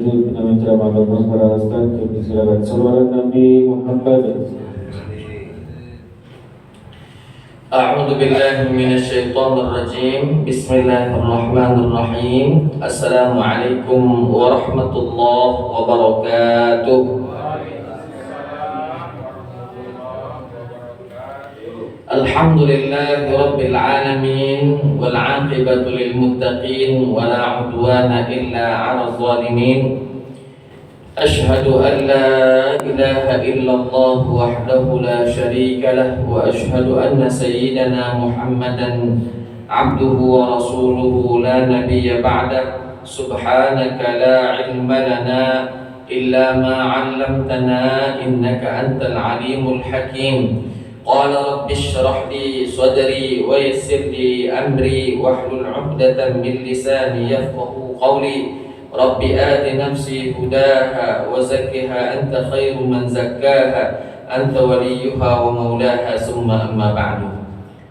itu mitra malam para ustaz, silakan salawat Nabi Muhammad. A'udzu billahi minasyaitonir rajim. Bismillahirrahmanirrahim. Assalamualaikum warahmatullahi wabarakatuh. Alhamdulillahi rabbil alamin wal 'aqibatu lil muttaqin wa la 'udwana illa 'alal zalimin. Ashhadu an la ilaha illallah wahdahu la syarika lah wa ashhadu anna sayyidana Muhammadan 'abduhu wa rasuluhu la nabiyya ba'dah. Subhanaka la 'ilma lana illa ma 'allamtana innaka antal 'alimul hakim. Qala rabbi shrah li sadri wa yassir li amri wahlul 'uqdatam min lisani yafqahu qawli. Rabbi ati nafsi hudaha wa zakkiha anta khairu man zakkaha anta waliyuha wa maulaha summa amma ba'du.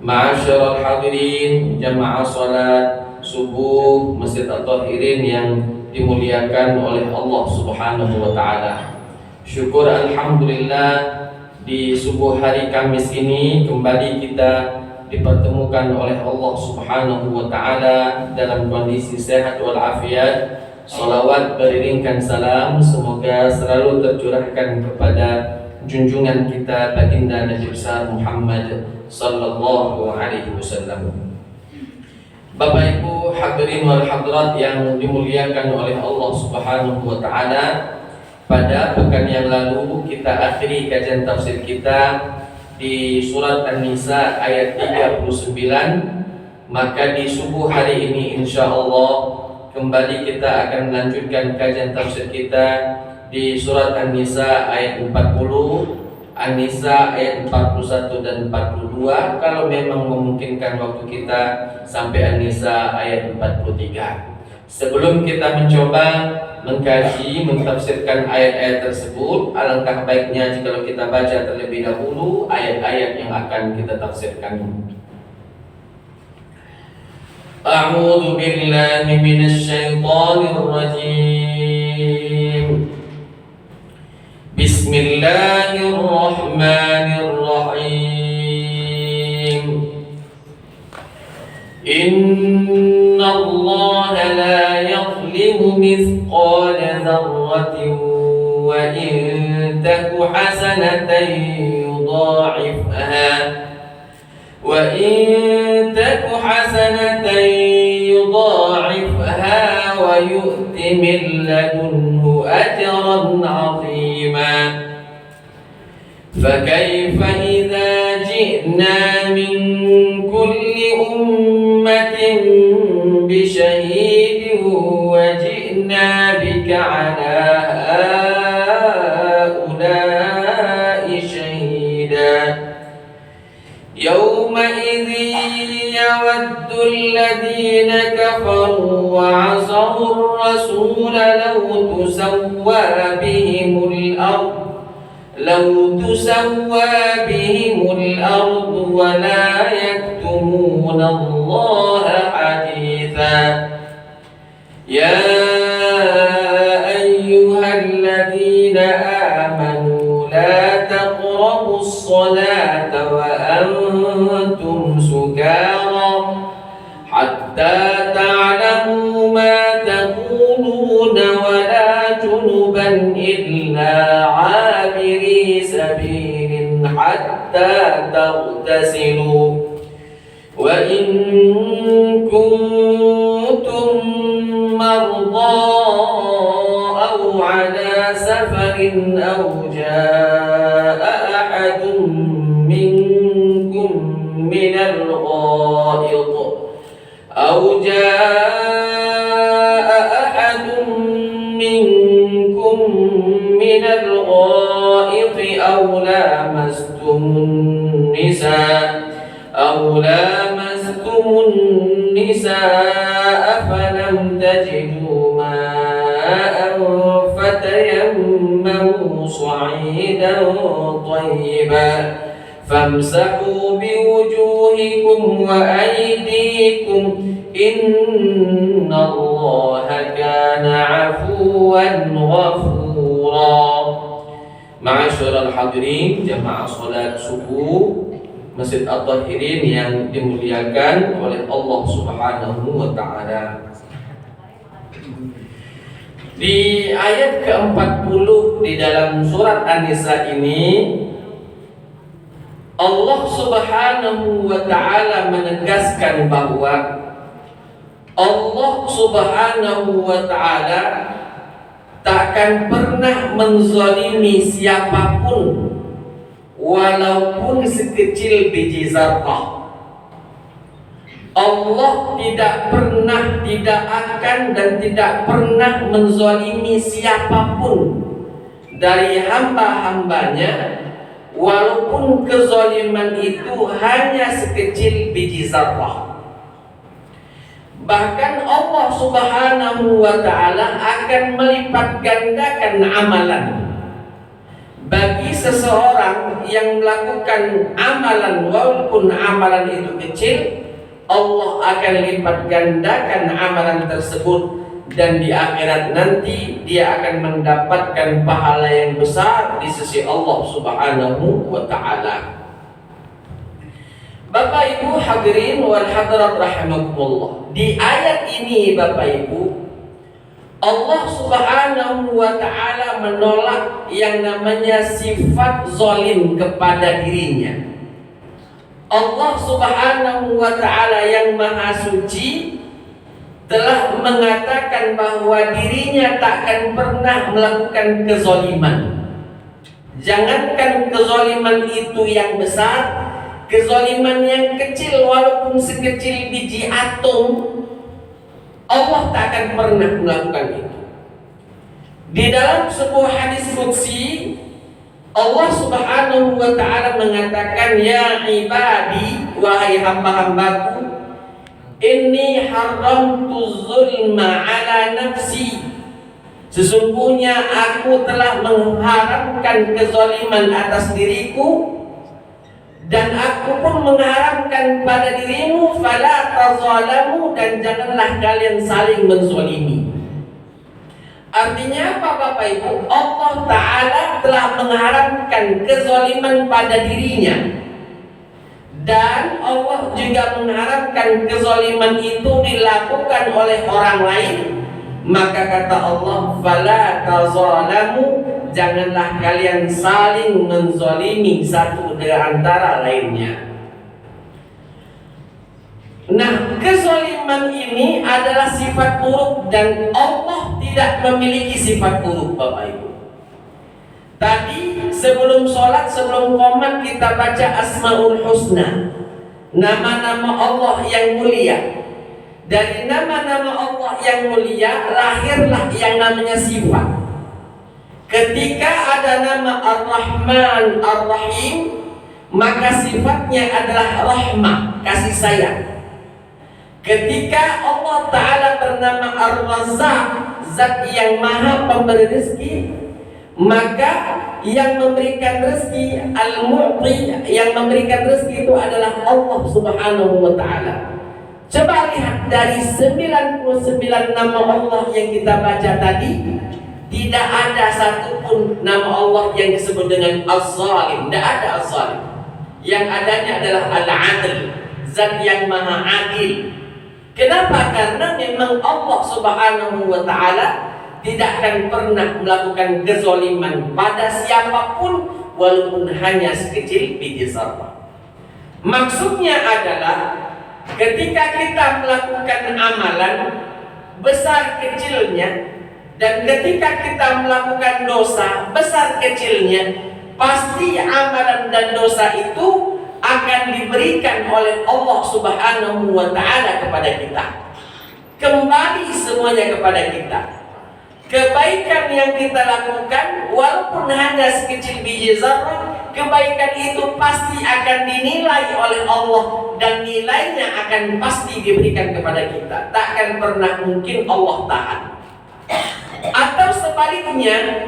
Ma'asyiral hadirin jamaah salat subuh Masjid At-Tahirin yang dimuliakan oleh Allah Subhanahu wa taala. Syukur alhamdulillah di subuh hari Kamis ini kembali kita dipertemukan oleh Allah Subhanahu wa taala dalam kondisi sehat walafiat. Salawat beriringkan salam semoga selalu tercurahkan kepada junjungan kita baginda Nabi besar Muhammad sallallahu alaihi wasallam. Bapak Ibu hadirin wal hadirat yang dimuliakan oleh Allah Subhanahu wa taala, pada pekan yang lalu kita akhiri kajian tafsir kita di surat An-Nisa ayat 39. Maka di subuh hari ini insyaallah kembali kita akan melanjutkan kajian tafsir kita di surat An-Nisa ayat 40, An-Nisa ayat 41 dan 42. Kalau memang memungkinkan waktu kita sampai An-Nisa ayat 43. Sebelum kita mencoba mengkaji, mentafsirkan ayat-ayat tersebut, alangkah baiknya jika kita baca terlebih dahulu ayat-ayat yang akan kita tafsirkan. A'udzu billahi minasy syaithanir rajim. Bismillahirrahmanirrahim. Inna Allah la yadhlimu mithqala dzarratin wa in taku hasanatan yudha'ifha wa in taku hasanatan yudha'ifha wa yu'ti min ladunhu ajran 'azima. فكيف إذا جئنا من كل أمة بشهيد وجئنا بك على هؤلاء شهيدا يومئذ يود الذين كفروا وعصوا الرسول لو تسوى بهم الأرض ولا يكتمون الله حديثا. يا أيها الذين آمنوا لا تقربوا الصلاة وأنتم سكارى حتى تعلموا ما تقولون ولا جنبا إلا عابري سبيل حتى تغتسلوا وإن كنتم مرضى أو على سفر أو جاء أحد منكم من الغائط أو لامستم النساء فلم تجدوا ماء فتيمموا صعيدا طيبا famsahu biwujuhikum wa aydikum innallaha kana 'afuwan ghafura. Ma'asyiral hadirin jamaah salat subuh Masjid At-Tahirin yang dimuliakan oleh Allah Subhanahu wa taala. Di ayat ke-40 di dalam surat An-Nisa ini Allah Subhanahu wa taala menegaskan bahwa Allah Subhanahu wa taala takkan pernah menzalimi siapapun walaupun sekecil biji zarrah. Allah tidak pernah, tidak akan dan tidak pernah menzalimi siapapun dari hamba-hambanya walaupun kezaliman itu hanya sekecil biji zarrah. Bahkan Allah Subhanahu wa taala akan melipat gandakan amalan bagi seseorang yang melakukan amalan walaupun amalan itu kecil. Allah akan lipat gandakan amalan tersebut dan di akhirat nanti dia akan mendapatkan pahala yang besar di sisi Allah Subhanahu wa taala. Bapak Ibu hadirin wal hadirat rahimakumullah. Di ayat ini Bapak Ibu, Allah Subhanahu wa taala menolak yang namanya sifat zalim kepada dirinya. Allah Subhanahu wa taala yang maha suci telah mengatakan bahwa dirinya takkan pernah melakukan kezaliman. Jangankan kezaliman itu yang besar, kezaliman yang kecil walaupun sekecil biji atom, Allah tak akan pernah melakukan itu. Di dalam sebuah hadis qudsi, Allah Subhanahu wa taala mengatakan, ya ibadi, wahai hamba-hambaku, inni haramtu zulma ala nafsi. Sesungguhnya aku telah mengharamkan kezaliman atas diriku, dan aku pun mengharamkan pada dirimu, fala tazalamu, dan janganlah kalian saling menzalimi. Artinya apa Bapak Ibu? Allah Ta'ala telah mengharamkan kezaliman pada dirinya, dan Allah juga mengharamkan kezaliman itu dilakukan oleh orang lain. Maka kata Allah, fala tazalamu, janganlah kalian saling menzalimi satu di antara lainnya. Nah, kezaliman ini adalah sifat buruk dan Allah tidak memiliki sifat buruk Bapak Ibu. Tadi sebelum sholat, sebelum qomat kita baca Asmaul Husna, nama-nama Allah yang mulia. Dari nama-nama Allah yang mulia lahirlah yang namanya sifat. Ketika ada nama Ar-Rahman Ar-Rahim, maka sifatnya adalah rahmah, kasih sayang. Ketika Allah Ta'ala bernama Ar-Razzaq, zat yang maha pemberi rezeki, maka yang memberikan rezeki, Al-Mu'ti, yang memberikan rezeki itu adalah Allah Subhanahu wa Ta'ala. Coba lihat dari 99 nama Allah yang kita baca tadi, tidak ada satupun nama Allah yang disebut dengan Az-Zalim. Tidak ada Az-Zalim. Yang adanya adalah Al-Adil, zat yang maha adil. Kenapa? Karena memang Allah Subhanahu wa Ta'ala tidak akan pernah melakukan kezaliman pada siapapun walaupun hanya sekecil biji zarrah. Maksudnya adalah ketika kita melakukan amalan besar kecilnya, dan ketika kita melakukan dosa besar kecilnya, pasti amalan dan dosa itu akan diberikan oleh Allah Subhanahu wa Ta'ala kepada kita. Kembali semuanya kepada kita. Kebaikan yang kita lakukan walaupun hanya sekecil biji zarrah, kebaikan itu pasti akan dinilai oleh Allah dan nilainya akan pasti diberikan kepada kita. Takkan pernah mungkin Allah tahan. Atau sebaliknya,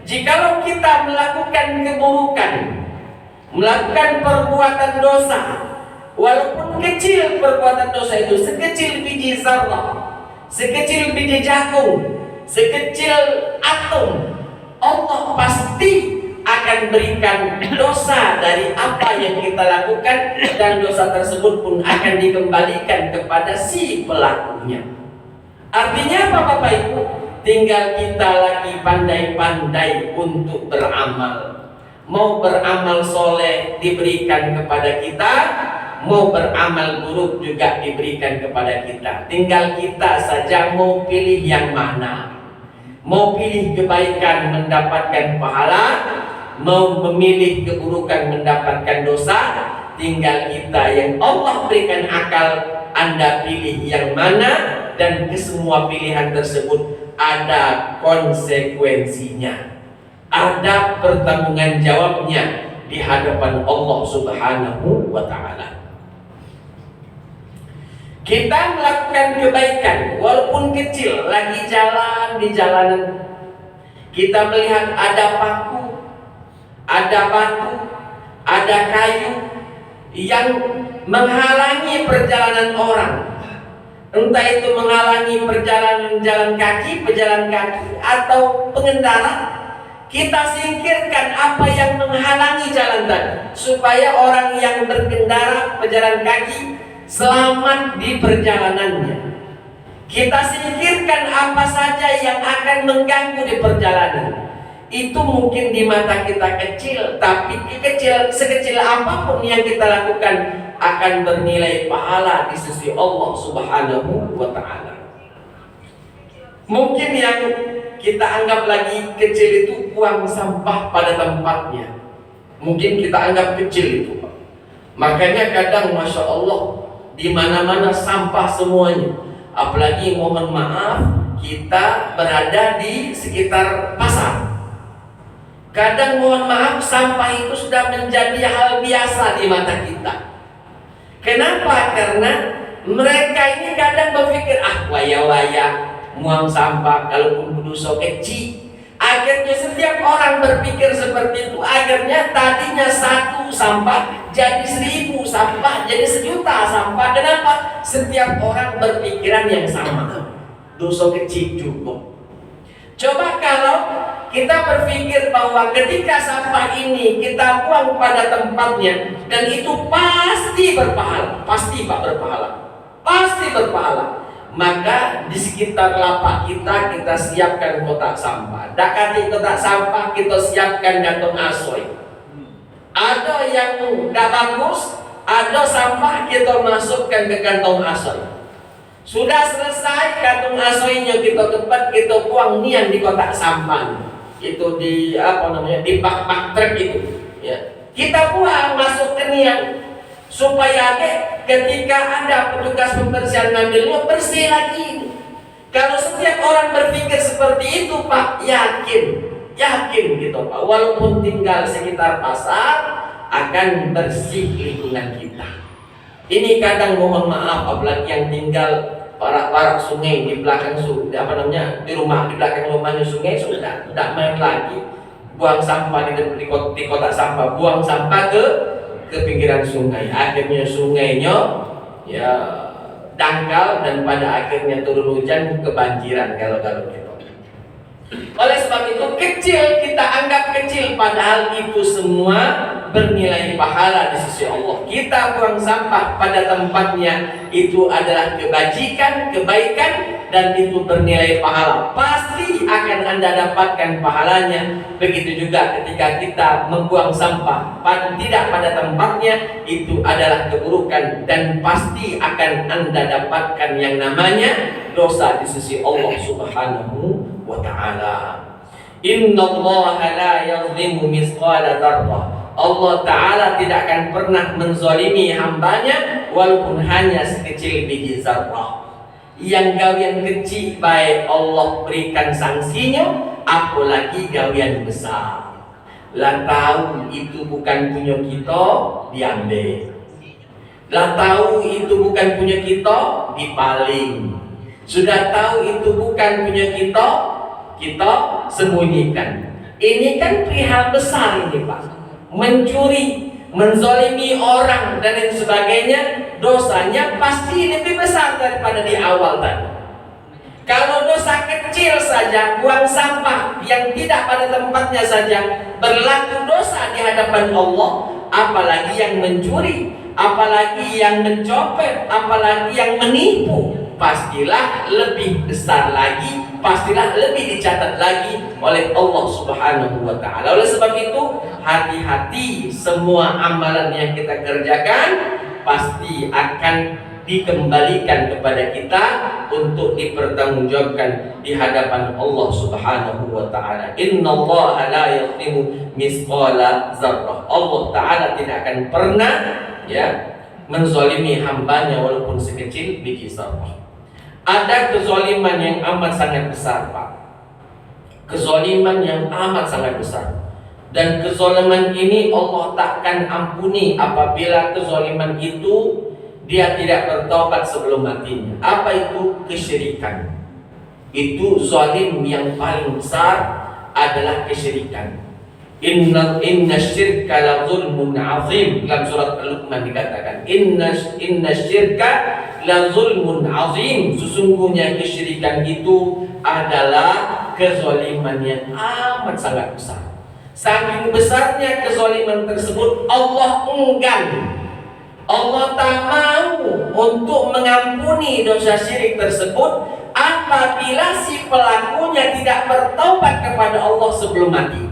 jikalau kita melakukan keburukan melakukan perbuatan dosa, walaupun kecil perbuatan dosa itu, sekecil biji zarrah, sekecil biji jagung, sekecil atom, Allah pasti akan berikan dosa dari apa yang kita lakukan, dan dosa tersebut pun akan dikembalikan kepada si pelakunya. Artinya apa Bapak Ibu? Tinggal kita lagi pandai-pandai untuk beramal. Mau beramal soleh diberikan kepada kita, mau beramal buruk juga diberikan kepada kita. Tinggal kita saja mau pilih yang mana. Mau pilih kebaikan mendapatkan pahala, mau memilih keburukan mendapatkan dosa. Tinggal kita yang Allah berikan akal, Anda pilih yang mana, dan kesemua pilihan tersebut ada konsekuensinya, ada pertanggungan jawabnya di hadapan Allah Subhanahu wa Ta'ala. Kita melakukan kebaikan walaupun kecil, lagi jalan di jalanan, kita melihat ada paku, ada batu, ada kayu yang menghalangi perjalanan orang. Entah itu menghalangi perjalanan jalan kaki, pejalan kaki, atau pengendara. Kita singkirkan apa yang menghalangi jalan tadi, supaya orang yang berkendara pejalan kaki selamat di perjalanannya. Kita singkirkan apa saja yang akan mengganggu di perjalanan. Itu mungkin di mata kita kecil, tapi sekecil apapun yang kita lakukan akan bernilai pahala di sisi Allah Subhanahu wa Ta'ala. Mungkin yang kita anggap lagi kecil itu buang sampah pada tempatnya. Mungkin kita anggap kecil itu. Makanya kadang Masya Allah, di mana-mana sampah semuanya. Apalagi mohon maaf, kita berada di sekitar pasar. Kadang mohon maaf, sampah itu sudah menjadi hal biasa di mata kita. Kenapa? Karena mereka ini kadang berpikir, waya-waya muang sampah kalaupun berdosa kecil. Akhirnya setiap orang berpikir seperti itu. Akhirnya tadinya 1 sampah jadi 1000 sampah, jadi 1.000.000 sampah. Kenapa? Setiap orang berpikiran yang sama, dosa kecil cukup. Coba kalau kita berpikir bahwa ketika sampah ini kita buang pada tempatnya, dan itu pasti berpahala, pasti Pak berpahala, pasti berpahala. Maka di sekitar lapak kita siapkan kotak sampah. Dekati kotak sampah, kita siapkan kantong asoy. Ada yang gak bagus, ada sampah, kita masukkan ke kantong asoy. Sudah selesai kantong asoynya kita tempat, kita buang nian di kotak sampah. Itu di di bak-bak truk itu. Ya. Kita buang masuk ke nian, supaya ketika ada petugas pembersihan ngambilnya bersih lagi. Kalau setiap orang berpikir seperti itu Pak, yakin gitu Pak, walaupun tinggal sekitar pasar akan bersih lingkungan kita. Ini kadang mohon maaf, apalagi yang tinggal parak-parak sungai di belakang di rumah, di belakang rumahnya sungai, sudah tidak main lagi buang sampah di kotak sampah, buang sampah ke pinggiran sungai. Akhirnya sungainya ya dangkal, dan pada akhirnya turun hujan kebanjiran kalau gitu. Oleh sebab itu kecil kita anggap kecil, padahal itu semua bernilai pahala di sisi Allah. Kita buang sampah pada tempatnya, itu adalah kebajikan, kebaikan, dan itu bernilai pahala. Pasti akan Anda dapatkan pahalanya. Begitu juga ketika kita membuang sampah tidak pada tempatnya, itu adalah keburukan, dan pasti akan Anda dapatkan yang namanya dosa di sisi Allah Subhanahu wa Ta'ala. Innallaha la yazlimu mithqala dzarrah. Allah Ta'ala tidak akan pernah menzalimi hambanya walaupun hanya sekecil biji zarrah. Yang gawian kecil baik Allah berikan sanksinya, apalagi gawian besar. Lah tahu itu bukan punya kita, diambil. Lah tahu itu bukan punya kita, dipaling. Sudah tahu itu bukan punya kita, kita sembunyikan. Ini kan perihal besar ini Pak. Mencuri, menzalimi orang dan lain sebagainya, dosanya pasti lebih besar daripada di awal tadi. Kalau dosa kecil saja, buang sampah yang tidak pada tempatnya saja berlaku dosa di hadapan Allah, apalagi yang mencuri, apalagi yang mencopet, apalagi yang menipu, pastilah lebih besar lagi, pastilah lebih dicatat lagi oleh Allah Subhanahu wa ta'ala. Oleh sebab itu, hati-hati, semua amalan yang kita kerjakan pasti akan dikembalikan kepada kita untuk dipertanggungjawabkan di hadapan Allah Subhanahu wa ta'ala. Innallaha la yuzlimu misqala dzarrah. Allah ta'ala tidak akan pernah menzalimi hambanya walaupun sekecil biji zarrah. Ada kezaliman yang amat sangat besar, Pak. Kezaliman yang amat sangat besar. Dan kezaliman ini Allah takkan ampuni apabila kezaliman itu dia tidak bertobat sebelum matinya. Apa itu? Kesyirikan. Itu zalim yang paling besar adalah kesyirikan. Inna syirka la zulmun azim. Dalam surat Al-Luqman dikatakan inna syirka la zulmun azim. Sesungguhnya kesyirikan itu adalah kezaliman yang amat sangat besar. Saking besarnya kezaliman tersebut, Allah enggan, Allah tak mau untuk mengampuni dosa syirik tersebut apabila si pelakunya tidak bertaubat kepada Allah sebelum mati.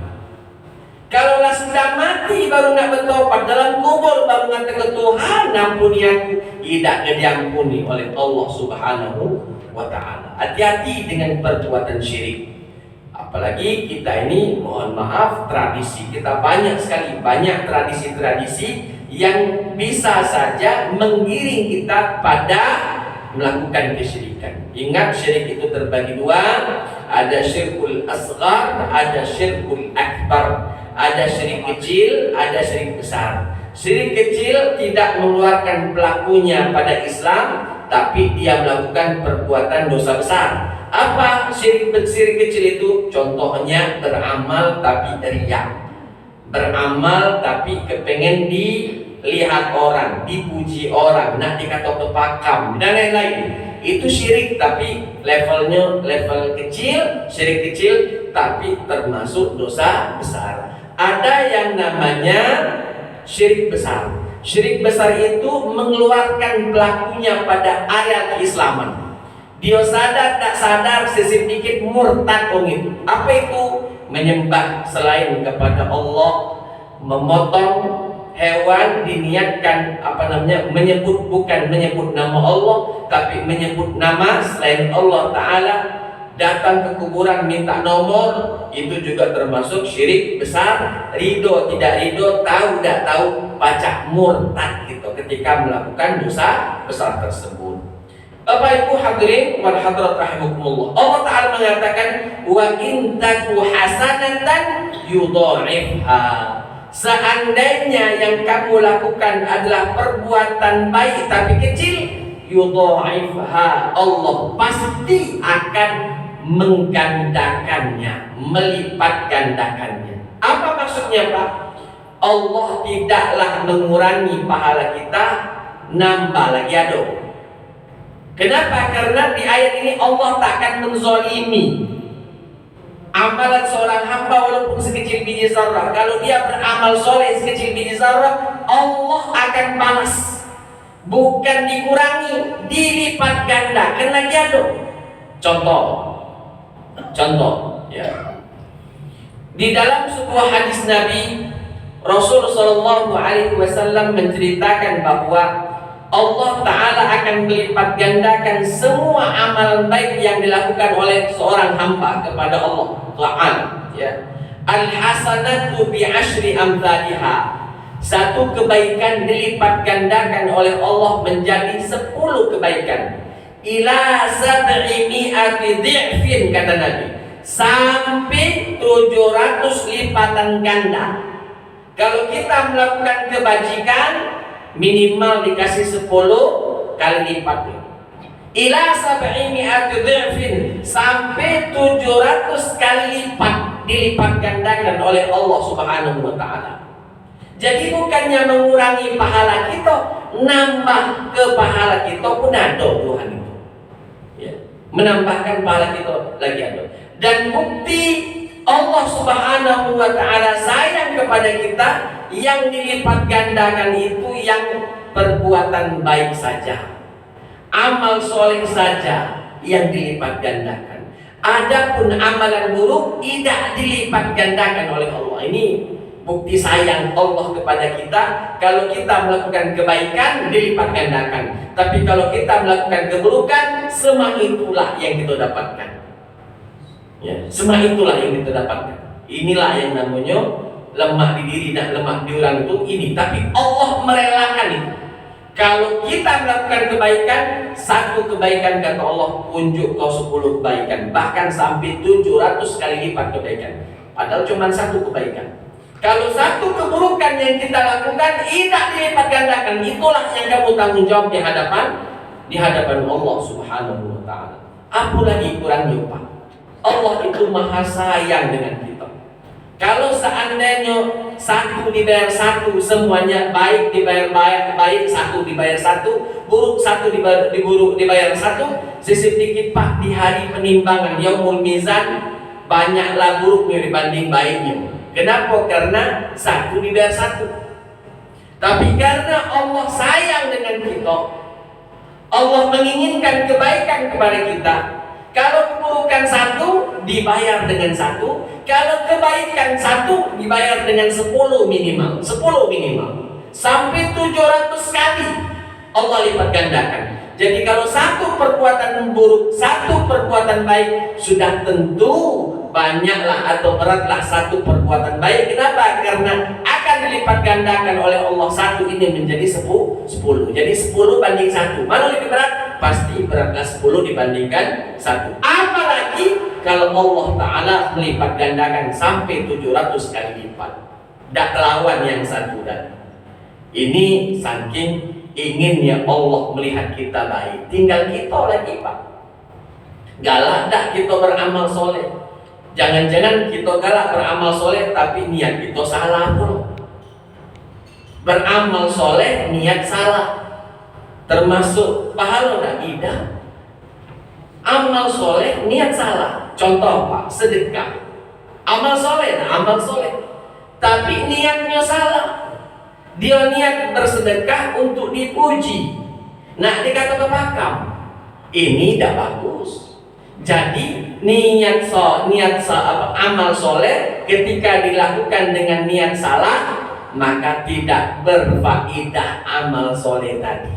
Kalaulah sudah mati baru nggak bertobat, dalam kubur baru mengatakan Tuhan ampuni aku, tidak diampuni oleh Allah Subhanahu wa ta'ala. Hati-hati dengan perbuatan syirik. Apalagi kita ini, mohon maaf, tradisi kita banyak sekali, banyak tradisi-tradisi yang bisa saja menggiring kita pada melakukan kesyirikan. Ingat, syirik itu terbagi dua, ada syirkul asghar, ada syirkul akbar. Ada syirik kecil, ada syirik besar. Syirik kecil tidak mengeluarkan pelakunya pada Islam, tapi dia melakukan perbuatan dosa besar. Apa syirik kecil itu? Contohnya beramal tapi riya, beramal tapi kepengen dilihat orang, dipuji orang, nak dikata kepakam dan lain-lain. Itu syirik tapi levelnya level kecil, syirik kecil tapi termasuk dosa besar. Ada yang namanya syirik besar. Syirik besar itu mengeluarkan pelakunya pada area keislaman. Dia sadar tak sadar sedikit murtad itu. Apa itu? Menyembah selain kepada Allah, memotong hewan diniatkan bukan menyebut nama Allah tapi menyebut nama selain Allah Ta'ala. Datang ke kuburan minta nomor, itu juga termasuk syirik besar. Ridho tidak ridho, tahu tidak tahu, pacak murtad gitu ketika melakukan dosa besar tersebut. Bapak Ibu hadirin wal hadirat rahimakumullah, Allah Ta'ala mengatakan wa in taku hasanatan yudha'ifha. Seandainya yang kamu lakukan adalah perbuatan baik tapi kecil, yudha'ifha, Allah pasti akan menggandakannya, melipat gandakannya. Apa maksudnya, Pak? Allah tidaklah mengurangi pahala kita, nambah lagi ada. Kenapa? Karena di ayat ini Allah tak akan menzalimi amalan seorang hamba walaupun sekecil biji zarrah. Kalau dia beramal soleh sekecil biji zarrah, Allah akan balas, bukan dikurangi, dilipat ganda. Karena dia ada. Contoh ya. Di dalam sebuah hadis Nabi, Rasul sallallahu alaihi wasallam menceritakan bahwa Allah Ta'ala akan melipat gandakan semua amalan baik yang dilakukan oleh seorang hamba kepada Allah Ta'ala ya. Al-hasanatu bi'ashri amthaliha. Satu kebaikan dilipat gandakan oleh Allah menjadi 10 kebaikan. Ila sab'i mi'ati dhi'fin, kata Nabi, sampai 700 lipatan ganda. Kalau kita melakukan kebajikan, minimal dikasih 10 kali lipat. Ila sab'i mi'ati dhi'fin, sampai 700 kali lipat dilipat gandakan oleh Allah Subhanahu wa ta'ala. Jadi bukannya mengurangi pahala kita, nambah ke pahala kita pun ada Tuhan itu. Ya. Menambahkan pahala kita lagi ada. Dan bukti Allah Subhanahu wa Ta'ala sayang kepada kita, yang dilipat gandakan itu yang perbuatan baik saja, amal soleh saja yang dilipat gandakan. Adapun amalan buruk tidak dilipat gandakan oleh Allah. Ini bukti sayang Allah kepada kita. Kalau kita melakukan kebaikan dilipat gandakan, tapi kalau kita melakukan keburukan, semua itulah yang kita dapatkan. Ya, semua itulah yang kita dapatkan. Inilah yang namanya lemah di diri dan lemah di orang itu ini. Tapi Allah merelakan itu. Kalau kita melakukan kebaikan, satu kebaikan kata Allah unjuk kau 10 kebaikan, bahkan sampai 700 kali lipat kebaikan. Padahal cuma satu kebaikan. Kalau satu keburukan yang kita lakukan tidak dilipat gandakan, itulah yang kamu tanggung jawab di hadapan Allah Subhanahu wa Ta'ala. Apalagi kurangnya Pak, Allah itu maha sayang dengan kita. Kalau seandainya satu dibayar satu, semuanya baik dibayar baik, satu dibayar satu, buruk satu dibayar satu, sedikit Pak, di hari penimbangan yaumul mizan banyaklah buruknya dibanding baiknya. Kenapa? Karena satu dibayar satu. Tapi karena Allah sayang dengan kita, Allah menginginkan kebaikan kepada kita. Kalau keburukan satu dibayar dengan satu, kalau kebaikan satu dibayar dengan 10 minimal, 10 minimal, sampai 700 kali Allah lipat gandakan. Jadi kalau satu perbuatan buruk, satu perbuatan baik, sudah tentu banyaklah atau beratlah satu perbuatan baik. Kenapa? Karena akan dilipat gandakan oleh Allah. Satu ini menjadi 10. Jadi 10 banding 1. Mana lebih berat? Pasti beratlah 10 dibandingkan 1. Apalagi kalau Allah Ta'ala melipat gandakan sampai 700 kali lipat. Tak lawan yang satu tadi. Ini saking inginnya Allah melihat kita baik. Tinggal kita lagi Pak. Galak tak kita beramal soleh. Jangan-jangan kita galak beramal soleh tapi niat kita salah pun. Beramal soleh niat salah, termasuk pahala tidak. Amal soleh niat salah. Contoh Pak, sedekah. Amal soleh, tapi niatnya salah. Dia niat bersedekah untuk dipuji. Nah, dikata kepakam, ini tidak bagus. Jadi amal soleh ketika dilakukan dengan niat salah, maka tidak berfaedah amal soleh tadi.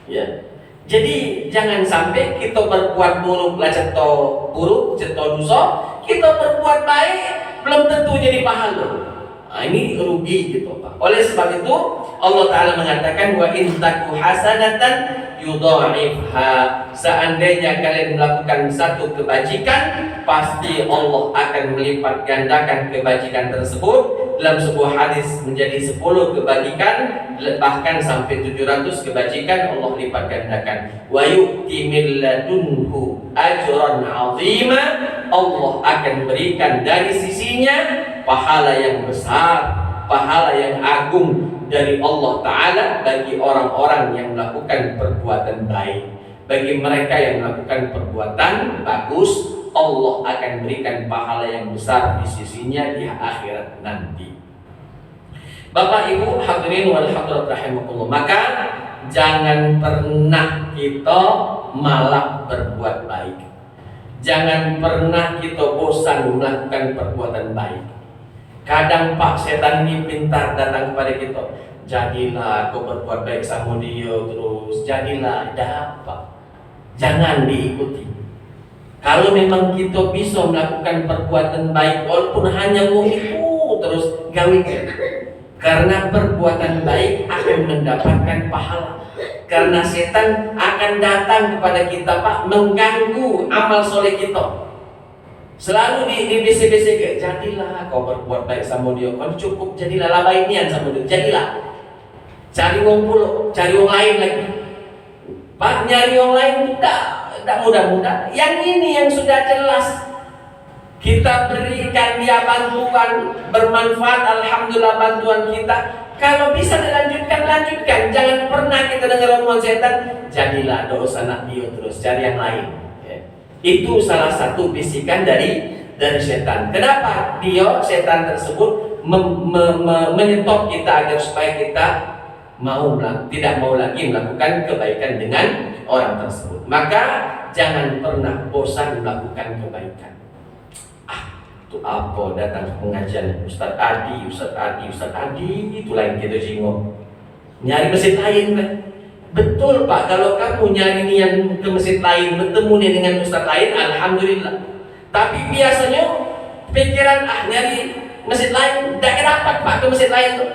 Ya. Jadi jangan sampai kita berbuat buruk lah ceto dosa, kita berbuat baik belum tentu jadi pahala. Nah, ini rugi gitu Pak. Oleh sebab itu Allah Ta'ala mengatakan wa in taku hasanatan yudha'ifha. Seandainya kalian melakukan satu kebajikan, pasti Allah akan melipat gandakan kebajikan tersebut. Dalam sebuah hadis menjadi 10 kebajikan, bahkan sampai 700 kebajikan Allah lipat gandakan. Wa yu'ti min ladunhu ajran 'azima. Allah akan berikan dari sisinya pahala yang besar, pahala yang agung dari Allah Ta'ala bagi orang-orang yang melakukan perbuatan baik. Bagi mereka yang melakukan perbuatan bagus, Allah akan berikan pahala yang besar di sisinya di akhirat nanti. Bapak Ibu hadirin wal hadirat rahimakumullah, maka jangan pernah kita malah berbuat baik. Jangan pernah kita bosan melakukan perbuatan baik. Kadang Pak, setan ini pintar datang kepada kita. Jadilah kau berbuat baik sama dia terus. Jadilah, dapat. Jangan diikuti. Kalau memang kita bisa melakukan perbuatan baik, walaupun hanya itu terus gawikan. Karena perbuatan baik akan mendapatkan pahala. Karena setan akan datang kepada kita Pak, mengganggu amal soleh kita. Selalu dibisik-bisik, jadilah kau berbuat baik sama dia. Kau cukup jadilah labainian sama dia. Jadilah. Cari wong puluh, cari wong lain lagi. Pak, nyari wong lain tidak mudah-mudah. Yang ini yang sudah jelas kita berikan dia bantuan bermanfaat, alhamdulillah bantuan kita. Kalau bisa dilanjutkan, lanjutkan. Jangan pernah kita dengar omongan setan, jadilah dosa anak dia terus, cari yang lain. Ya. Itu salah satu bisikan dari setan. Kenapa? Dia setan tersebut menyetop kita agar supaya kita tidak mau lagi melakukan kebaikan dengan orang tersebut. Maka jangan pernah bosan melakukan kebaikan. Itu apa datang ke pengajian Ustaz Adi, itu lain kita jingok. Nyari masjid lain kan? Betul Pak, kalau kamu nyari niat ke masjid lain, bertemu nih dengan Ustaz lain, alhamdulillah. Tapi biasanya pikiran nyari masjid lain, tidak dapat Pak ke masjid lain tuh.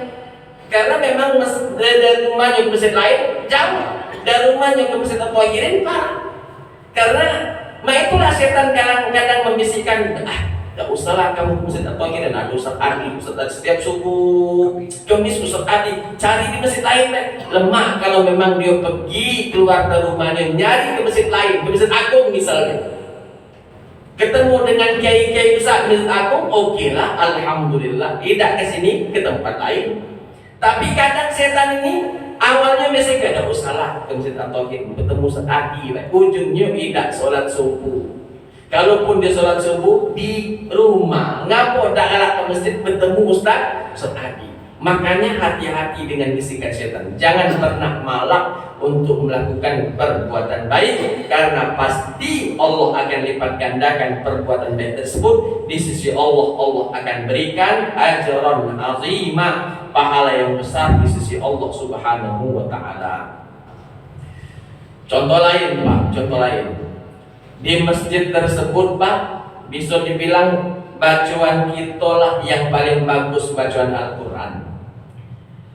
Karena memang dari rumahnya ke masjid lain jauh, dari rumahnya ke masjid Al-Tahirin Pak. Karena itulah setan kadang-kadang membisikkan, gak usahlah kamu ke masjid Al-Tahirin, ada Ustaz Adi, setiap subuh Kamis Ustaz Adi, cari di masjid lain deh. Lemah kalau memang dia pergi keluar dari rumahnya nyari ke masjid lain, ke masjid Agung misalnya. Ketemu dengan kiai-kiai besar Masjid Agung, oke lah, alhamdulillah. Tidak ke sini, ke tempat lain. Tapi kadang setan ini awalnya mesti gak ada usaha ke Masjid Al-Tahirin, bertemu sekali, ujungnya tidak sholat subuh. Kalaupun dia sholat subuh di rumah, ngapa tak galak ke masjid bertemu Ustaz Adi. Makanya hati-hati dengan bisikan setan. Jangan pernah malak untuk melakukan perbuatan baik, karena pasti Allah akan lipat gandakan perbuatan baik tersebut di sisi Allah. Allah akan berikan ajran azimah, pahala yang besar di sisi Allah Subhanahu wa taala. Contoh lain Pak, contoh lain. Di masjid tersebut Pak, bisa dibilang bacaan kita lah yang paling bagus, bacaan Al-Qur'an.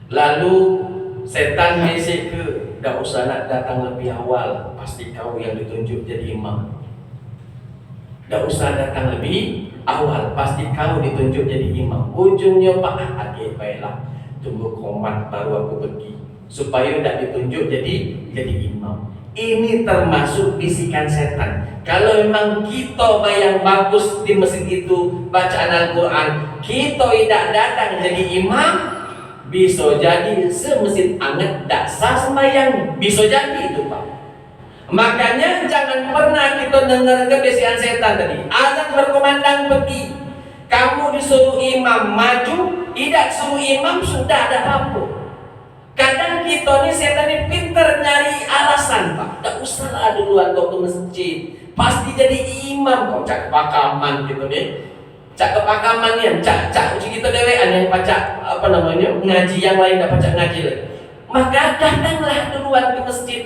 Lalu setan mesej ke, gak usah nak datang lebih awal, pasti kau yang ditunjuk jadi imam. Gak usah datang lebih awal, pasti kau ditunjuk jadi imam. Ujungnya Pak, baiklah, tunggu komat baru aku pergi, supaya tidak ditunjuk jadi imam. Ini termasuk bisikan setan. Kalau memang kita yang bagus di masjid itu bacaan Al-Quran, kita tidak datang jadi imam, bisa jadi semasjid anget dasar sembahyang, bisa jadi itu Pak. Makanya jangan pernah kita dengar kebisikan setan tadi. Azan berkumandang pergi, kamu disuruh imam maju, tidak suruh imam sudah ada apa. Kadang kita ni setan ni pintar nyari alasan Pak. Tak usahlah duluan kau ke masjid, pasti jadi imam kau. Cak kepakaman gitu nih. Cak kepakaman ni, cak uji kita dewean yang baca apa namanya ngaji, yang lain dah baca ngaji lagi. Maka datanglah duluan ke masjid.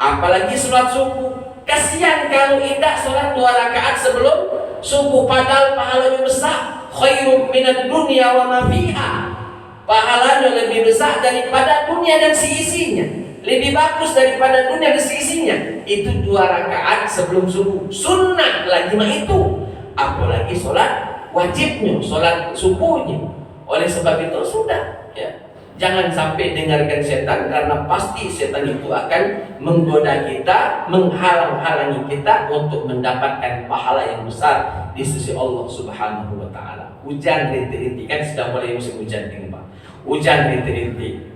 Apalagi sholat subuh. Kasihan kalau tidak sholat 2 rakaat sebelum subuh, padahal pahalanya besar. Khairum minad dunya wa ma fiha. Pahalanya lebih besar daripada dunia dan seisinya, lebih bagus daripada dunia dan seisinya. Itu 2 rakaat sebelum subuh, sunnah lagi mah itu. Apalagi sholat wajibnya, sholat subuhnya. Oleh sebab itu sudah ya, jangan sampai dengarkan setan, karena pasti setan itu akan menggoda kita, menghalang-halangi kita untuk mendapatkan pahala yang besar di sisi Allah Subhanahu wa taala. Hujan rintik-rintik, kan sudah mulai musim hujan ini Pak. Hujan rintik-rintik,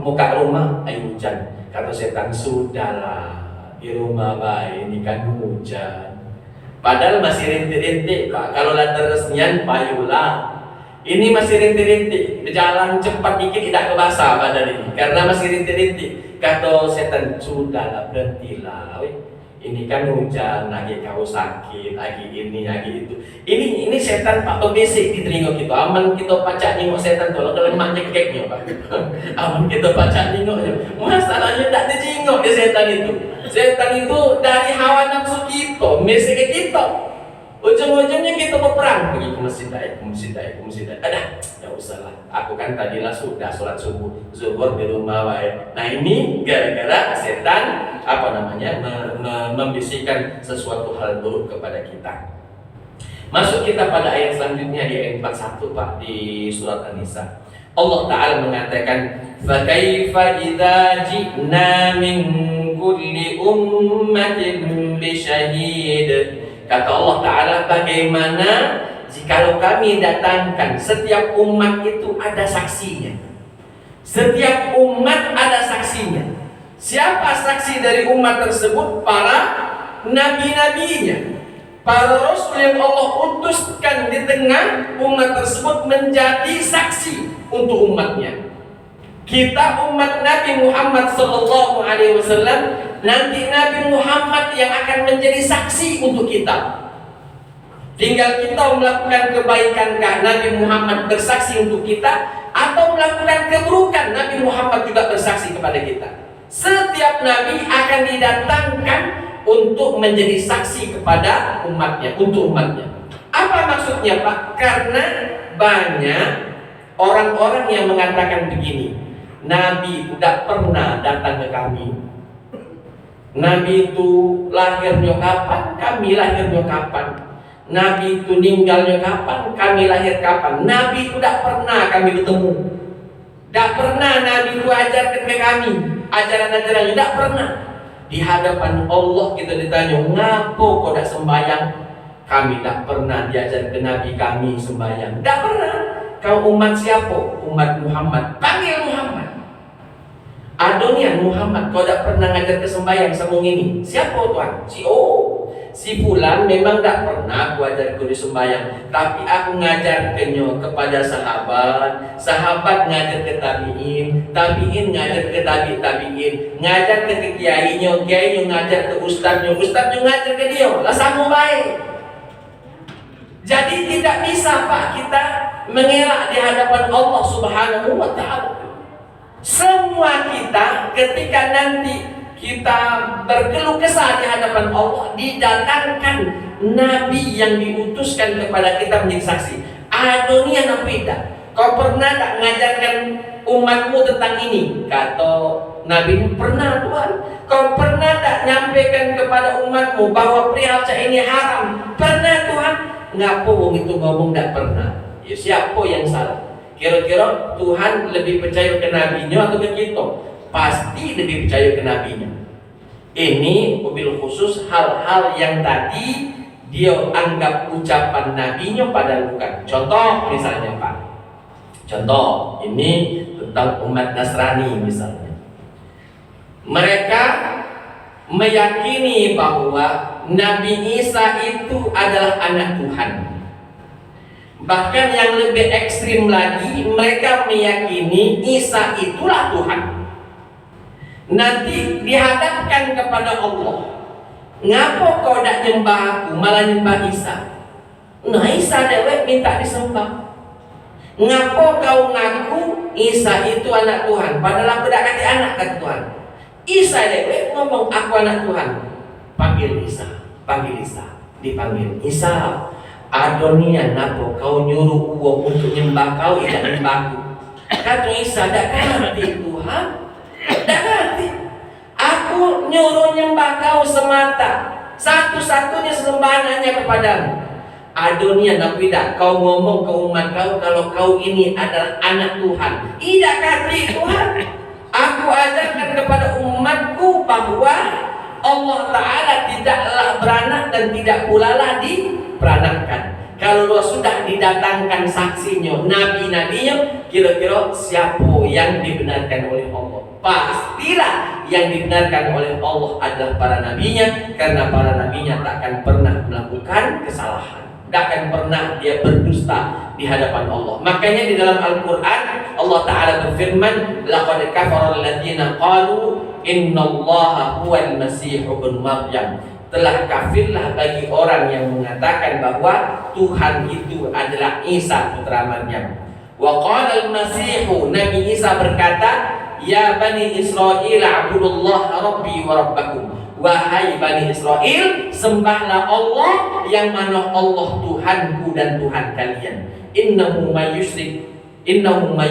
muka rumah air hujan. Kata setan, sudahlah di rumah baik, ini kan hujan. Padahal masih rintik-rintik Pak. Kalau latar resmian payulah. Ini masih rintik-rintik, berjalan cepat dikit tidak kebasah badan ini, karena masih rintik-rintik. Kata setan, sudahlah berhentilah. Ini kan hujan, lagi kau sakit, lagi ini, lagi itu. Ini setan Pak berbisik di telinga kita. Aman kita pacak nengok setan tu, kalau lemaknya kekeknya Pak. Aman kita pacak nengoknya. Masalahnya tak dijengok di setan itu. Setan itu dari hawa nafsu kita, mesej ke kita. Ujung-ujungnya kita berperang, pergi ke masjid, ke masjid. Ada, ya usahlah. Aku kan tadilah sudah sholat subuh, zuhur di rumah wae. Nah ini gara-gara setan membisikkan sesuatu hal buruk kepada kita. Masuk kita pada ayat selanjutnya di ayat 41 Pak, di surat An-Nisa. Allah Ta'ala mengatakan, فَكَيْفَ إِذَا جِئْنَا مِنْ كُلِّ أُمَّةٍ بِشَهِيدٍ. Kata Allah Ta'ala, bagaimana jikalau kami datangkan, setiap umat itu ada saksinya. Setiap umat ada saksinya. Siapa saksi dari umat tersebut? Para nabi-nabinya, para rasul yang Allah utuskan di tengah umat tersebut menjadi saksi untuk umatnya. Kita umat Nabi Muhammad sallallahu alaihi wasallam, nanti Nabi Muhammad yang akan menjadi saksi untuk kita. Tinggal kita melakukan kebaikankah Nabi Muhammad bersaksi untuk kita, atau melakukan keburukan Nabi Muhammad juga bersaksi kepada kita. Setiap nabi akan didatangkan untuk menjadi saksi kepada umatnya, untuk umatnya. Apa maksudnya, Pak? Karena banyak orang-orang yang mengatakan begini, Nabi tidak pernah datang ke kami. Nabi itu lahirnya kapan, kami lahirnya kapan. Nabi itu meninggalnya kapan, kami lahir kapan. Nabi itu tidak pernah kami bertemu. Tidak pernah Nabi itu ajarkan ke kami ajaran-ajarannya, tidak pernah. Di hadapan Allah kita ditanya, ngapo kau tidak sembahyang? Kami tidak pernah diajar ke Nabi kami sembahyang. Tidak pernah. Kau umat siapa? Umat Muhammad. Panggil Muhammad. Adonian Muhammad, kau tidak pernah ngajar ke sembahyang semua ini. Siapa Tuhan? Si Fulan memang tidak pernah aku ajar kau di sembahyang, tapi aku ngajarkannya kepada sahabat, sahabat ngajar ke tabiin, tabiin ngajar ke tabiin, ngajar ke kiainya, kiainya ngajar ke ustadznya, ustadznya ngajar ke dia. Lah sama baik. Jadi tidak bisa, Pak, kita mengelak di hadapan Allah Subhanahu wa Ta'ala. Semua kita ketika nanti kita berkeluh kesah di hadapan Allah, didatangkan Nabi yang diutuskan kepada kita menjadi saksi. Adonia napida, kau pernah tak mengajarkan umatmu tentang ini? Kata Nabi, pernah Tuhan. Kau pernah tak nyampaikan kepada umatmu bahwa perihal ini haram? Pernah Tuhan. Ngapo itu ngomong tak pernah? Ya, siapa yang salah? Kira-kira Tuhan lebih percaya ke nabinya atau ke kita? Pasti lebih percaya ke nabinya. Ini mobil khusus hal-hal yang tadi dia anggap ucapan nabinya padahal bukan. Contoh misalnya, Pak. Contoh ini tentang umat Nasrani misalnya. Mereka meyakini bahwa Nabi Isa itu adalah anak Tuhan. Bahkan yang lebih ekstrim lagi, mereka meyakini Isa itulah Tuhan. Nanti dihadapkan kepada Allah, ngapo kau tak nyembah aku, malah nyembah Isa? Nah, Isa dewek minta disembah. Ngapo kau ngaku Isa itu anak Tuhan, padahal aku tak kata anak kata Tuhan. Isa dewek ngomong aku anak Tuhan. Panggil Isa, panggil Isa, dipanggil Isa. Adonian, ngapo kau nyuruh uang untuk nyembah kau, tidak nyembahku? Kata Isa, tak ngerti Tuhan. Tak ngerti. Aku nyuruh nyembah kau semata, satu-satunya sembahan hanya kepadamu. Adonian, aku tidak. Kau ngomong ke umat kau kalau kau ini adalah anak Tuhan. Tidak ngerti Tuhan. Aku ajarkan kepada umatku bahwa Allah Ta'ala tidaklah beranak dan tidak pula lah diperanakkan. Kalau sudah didatangkan saksinya, nabi-nabinya, kira-kira siapa yang dibenarkan oleh Allah? Pastilah yang dibenarkan oleh Allah adalah para nabinya, karena para nabinya takkan pernah melakukan kesalahan, takkan pernah dia berdusta di hadapan Allah. Makanya di dalam Al-Quran Allah Ta'ala berfirman, laqad kafara alladziina qalu innallaha huwal masih ibnu Maryam. Telah kafirlah bagi orang yang mengatakan bahwa Tuhan itu adalah Isa putra Maryam. Wa qala al-masih, Nabi Isa berkata, ya Bani Israel a'budullaha rabbi wa rabbakum. Wahai Bani Israel, sembahlah Allah yang mana Allah Tuhanku dan Tuhan kalian. Innahu may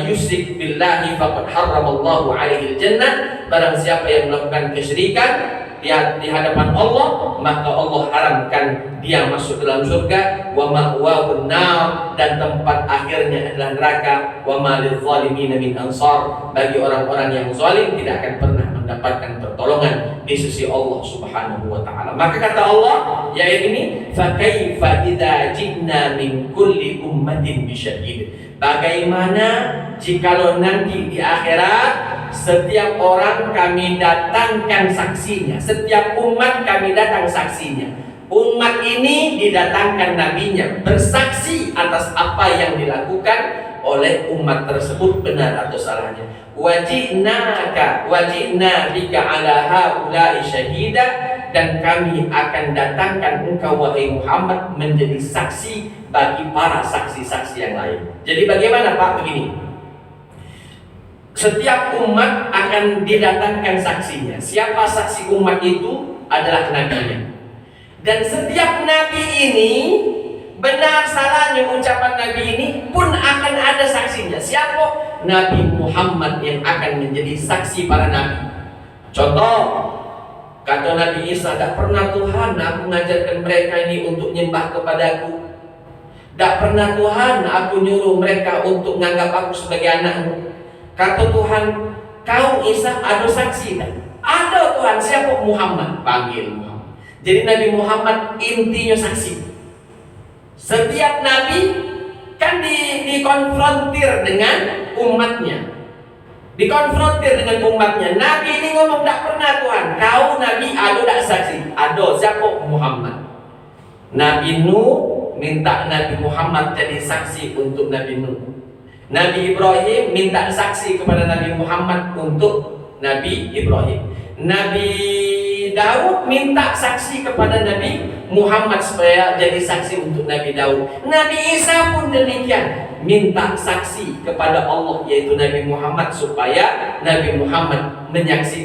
yusyrik billahi faqad harramallahu alaihi al-jannah. Barang siapa yang melakukan kesyirikan di hadapan Allah, maka Allah haramkan dia masuk dalam surga. Wa ma'wahun nar, dan tempat akhirnya adalah neraka. Wa ma lidh-dhalimin min ansar, bagi orang-orang yang zalim tidak akan pernah mendapatkan pertolongan di sisi Allah Subhanahu wa taala. Maka kata Allah ya ini, fa kaifa idza ji'na min kulli ummatin bisyahid. Bagaimana jikalau nanti di akhirat setiap orang kami datangkan saksinya, setiap umat kami datang saksinya. Umat ini didatangkan nabinya bersaksi atas apa yang dilakukan oleh umat tersebut, benar atau salahnya. Wajina bika ala haula'i syahida, dan kami akan datangkan engkau wahai Muhammad menjadi saksi bagi para saksi-saksi yang lain. Jadi bagaimana Pak? Begini, setiap umat akan didatangkan saksinya. Siapa saksi umat itu? Adalah nabinya. Dan setiap nabi ini, benar salahnya ucapan nabi ini pun akan ada saksinya. Siapa? Nabi Muhammad yang akan menjadi saksi para nabi. Contoh, kata Nabi Isa, "Tak pernah Tuhan aku mengajarkan mereka ini untuk nyembah kepadaku. Tak pernah Tuhan aku nyuruh mereka untuk menganggap aku sebagai anakmu." Kata Tuhan, "Kau Isa ada saksi tak?" "Ada Tuhan." "Siapa?" "Muhammad." Panggil Muhammad. Jadi Nabi Muhammad intinya saksi. Setiap nabi kan dikonfrontir dengan umatnya. Dikonfrontir dengan umatnya. Nabi ini ngomong, "Tak pernah Tuhan." "Kau Nabi ada tak saksi?" "Ada." "Siapa?" "Muhammad." Nabi Nuh minta Nabi Muhammad jadi saksi untuk Nabi Nuh. Nabi Ibrahim minta saksi kepada Nabi Muhammad untuk Nabi Ibrahim. Nabi Daud minta saksi kepada Nabi Muhammad supaya jadi saksi untuk Nabi Daud. Nabi Isa pun demikian, minta saksi kepada Allah yaitu Nabi Muhammad supaya Nabi Muhammad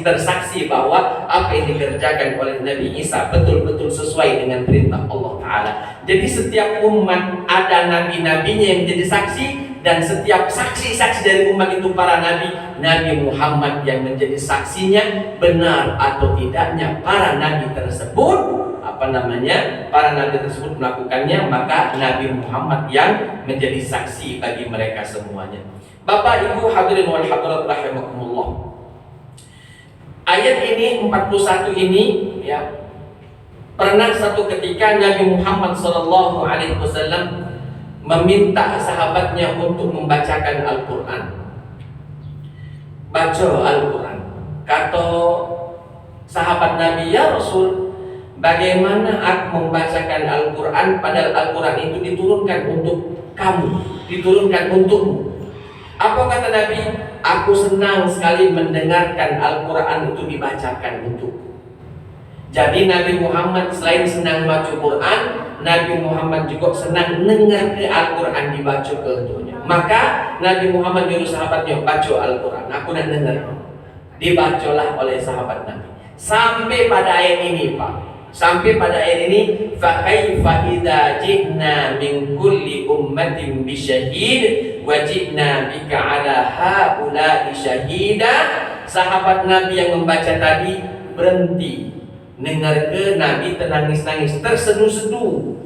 tersaksi bahwa apa yang dikerjakan oleh Nabi Isa betul-betul sesuai dengan perintah Allah Ta'ala. Jadi setiap umat ada nabi-nabinya yang menjadi saksi, dan setiap saksi-saksi dari umat itu para nabi, Nabi Muhammad yang menjadi saksinya. Benar atau tidaknya para nabi tersebut para nabi tersebut melakukannya, maka Nabi Muhammad yang menjadi saksi bagi mereka semuanya. Bapak Ibu hadirin wal hadirat rahimakumullah. Ayat ini 41 ini ya, pernah satu ketika Nabi Muhammad SAW meminta sahabatnya untuk membacakan Al-Quran. Baca Al-Quran. Kata sahabat Nabi, "Ya Rasul, bagaimana aku membacakan Al-Quran padahal Al-Quran itu diturunkan untuk kamu, diturunkan untukmu?" Apa kata Nabi? "Aku senang sekali mendengarkan Al-Quran itu dibacakan untukku." Jadi Nabi Muhammad selain senang baca Quran, Nabi Muhammad juga senang dengar ke Al-Quran dibaca ke untuknya. Maka Nabi Muhammad nyuruh sahabatnya, "Baca Al-Quran, aku nak dengar." Dibacalah oleh sahabat Nabi. Sampai pada ayat ini Pak. Sampai pada ayat ini, fa kaifa idza ji'na min kulli ummatin bisyahid wa ji'na bika ala haula'i syahida. Sahabat Nabi yang membaca tadi berhenti, dengar ke Nabi ternangis-nangis, terseduh-seduh.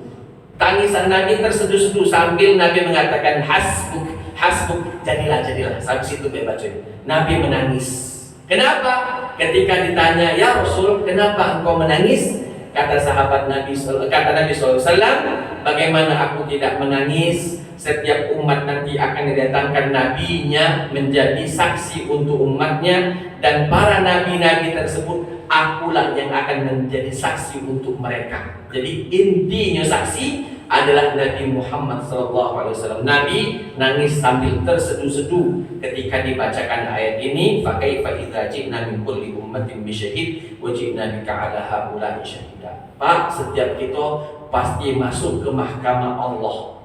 Tangisan Nabi terseduh-seduh sambil Nabi mengatakan, "Hasbuk, hasbuk." Jadilah. Sampai situ baca. Nabi menangis. Kenapa? Ketika ditanya, "Ya Rasul, kenapa engkau menangis?" Kata Nabi SAW, "Bagaimana aku tidak menangis? Setiap umat nanti akan didatangkan nabinya menjadi saksi untuk umatnya, dan para nabi-nabi tersebut akulah yang akan menjadi saksi untuk mereka." Jadi intinya saksi adalah Nabi Muhammad SAW. Nabi nangis sambil terseduh-seduh ketika dibacakan ayat ini, fa kaifa idza ji'na min kulli ummatin bisyahid wa ji'na bika ala haula'i syahida. Pak, setiap kita pasti masuk ke mahkamah Allah.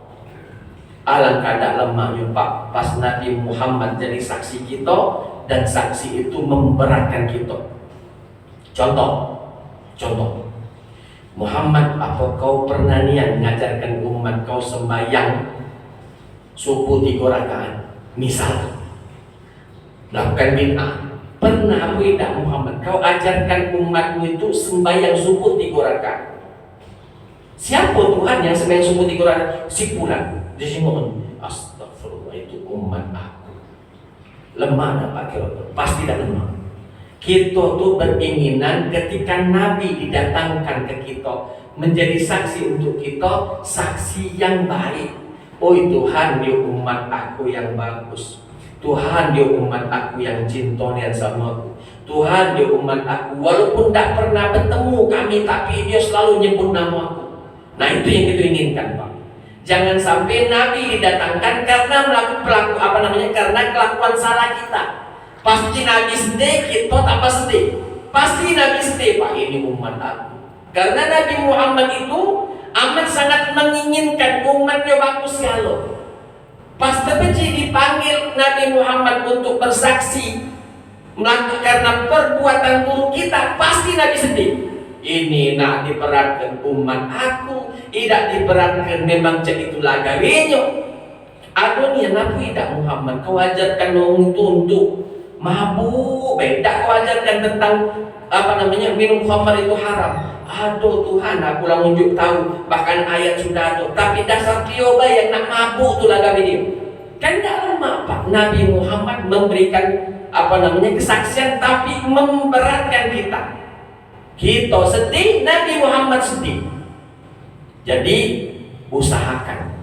Alangkah tak lemahnya Pak, pas Nabi Muhammad jadi saksi kita, dan saksi itu memberatkan kita. Contoh, "Muhammad, apa kau pernah niat mengajarkan umat kau sembahyang subuh 3 rakaat?" Misal, lakukan bid'ah. "Pernah aku tidak Muhammad, kau ajarkan umatmu itu sembahyang subuh 3 rakaat?" Siapa Tuhan yang sembahyang subuh 3 rakaat? Si fulan. Disimohon, astagfirullah, itu umat aku. Lemah tak Pak kira? Pasti tidak lemah. Kita tuh beringinan ketika Nabi didatangkan ke kita menjadi saksi untuk kita, saksi yang baik. Oh Tuhan, dia umat aku yang bagus. Tuhan, dia umat aku yang cinta sama aku. Tuhan, dia umat aku walaupun tak pernah bertemu kami, tapi dia selalu nyebut nama aku. Nah itu yang kita inginkan, Pak. Jangan sampai Nabi didatangkan karena karena kelakuan salah kita. Pasti Nabi sedih, kita tambah sedih. Pasti Nabi sedih, Pak, ini umat aku. Karena Nabi Muhammad itu amat sangat menginginkan umatnya bagus ya Allah. Pas terbenci dipanggil Nabi Muhammad untuk bersaksi karena perbuatan buruk kita, pasti Nabi sedih. Ini nak diperatkan umat aku, tidak diperatkan memang cek itulah gawinya. Aduh Nabi tidak Muhammad, kau ajarkan orang itu untuk mabuk, beda kau ajarkan tentang minum khamar itu haram. Aduh Tuhan, aku lah unjuk tahu, bahkan ayat sudah ada. Tapi dasar pioba yang nak mabuk itulah gawi dia. Kan tidak lama Pak Nabi Muhammad memberikan kesaksian, tapi memberatkan kita. Kita sedih, Nabi Muhammad sedih. Jadi usahakan,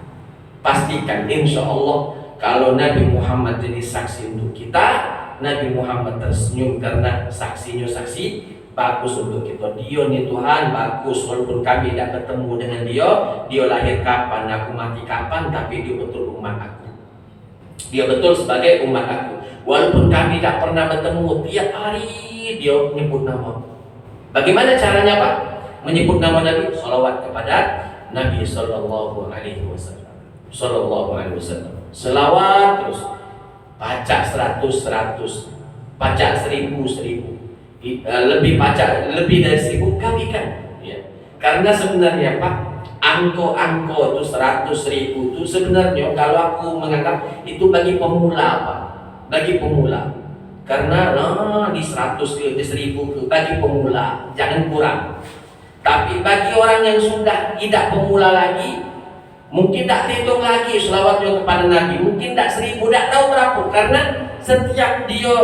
pastikan insya Allah kalau Nabi Muhammad jadi saksi untuk kita, Nabi Muhammad tersenyum karena saksinya saksi bagus untuk kita. Dia nih Tuhan bagus, walaupun kami tidak bertemu dengan dia lahir kapan, aku mati kapan, tapi dia betul umat aku. Dia betul sebagai umat aku. Walaupun kami tidak pernah bertemu, tiap hari dia menyebut nama. Bagaimana caranya Pak? Menyebut nama Nabi, salawat kepada Nabi Sallallahu Alaihi Wasallam. Sallallahu Alaihi Wasallam. Selawat terus, baca 100, baca 1000, lebih dari 1000 kalikan. Ya. Karena sebenarnya Pak, angko itu 100.000 itu sebenarnya kalau aku menganggap itu bagi pemula Pak. Bagi pemula, karena di 100 ke 1000 ke bagi pemula, jangan kurang. Tapi bagi orang yang sudah tidak pemula lagi, mungkin tak hitung lagi selawatnya kepada Nabi, mungkin tak 1000, tak tahu berapa. Karena setiap dia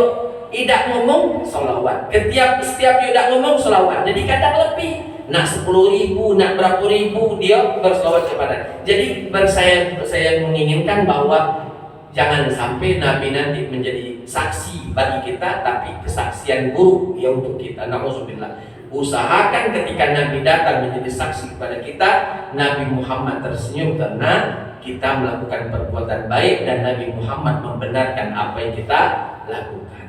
tidak ngomong selawat, setiap dia tidak ngomong selawat, jadi kadang lebih. Nak 10.000, nak berapa ribu dia berselawat kepada. Jadi saya menginginkan bahwa jangan sampai Nabi nanti menjadi saksi bagi kita, tapi kesaksian buruk ya untuk kita. Nauzubillah. Usahakan ketika Nabi datang menjadi saksi kepada kita, Nabi Muhammad tersenyum karena kita melakukan perbuatan baik dan Nabi Muhammad membenarkan apa yang kita lakukan.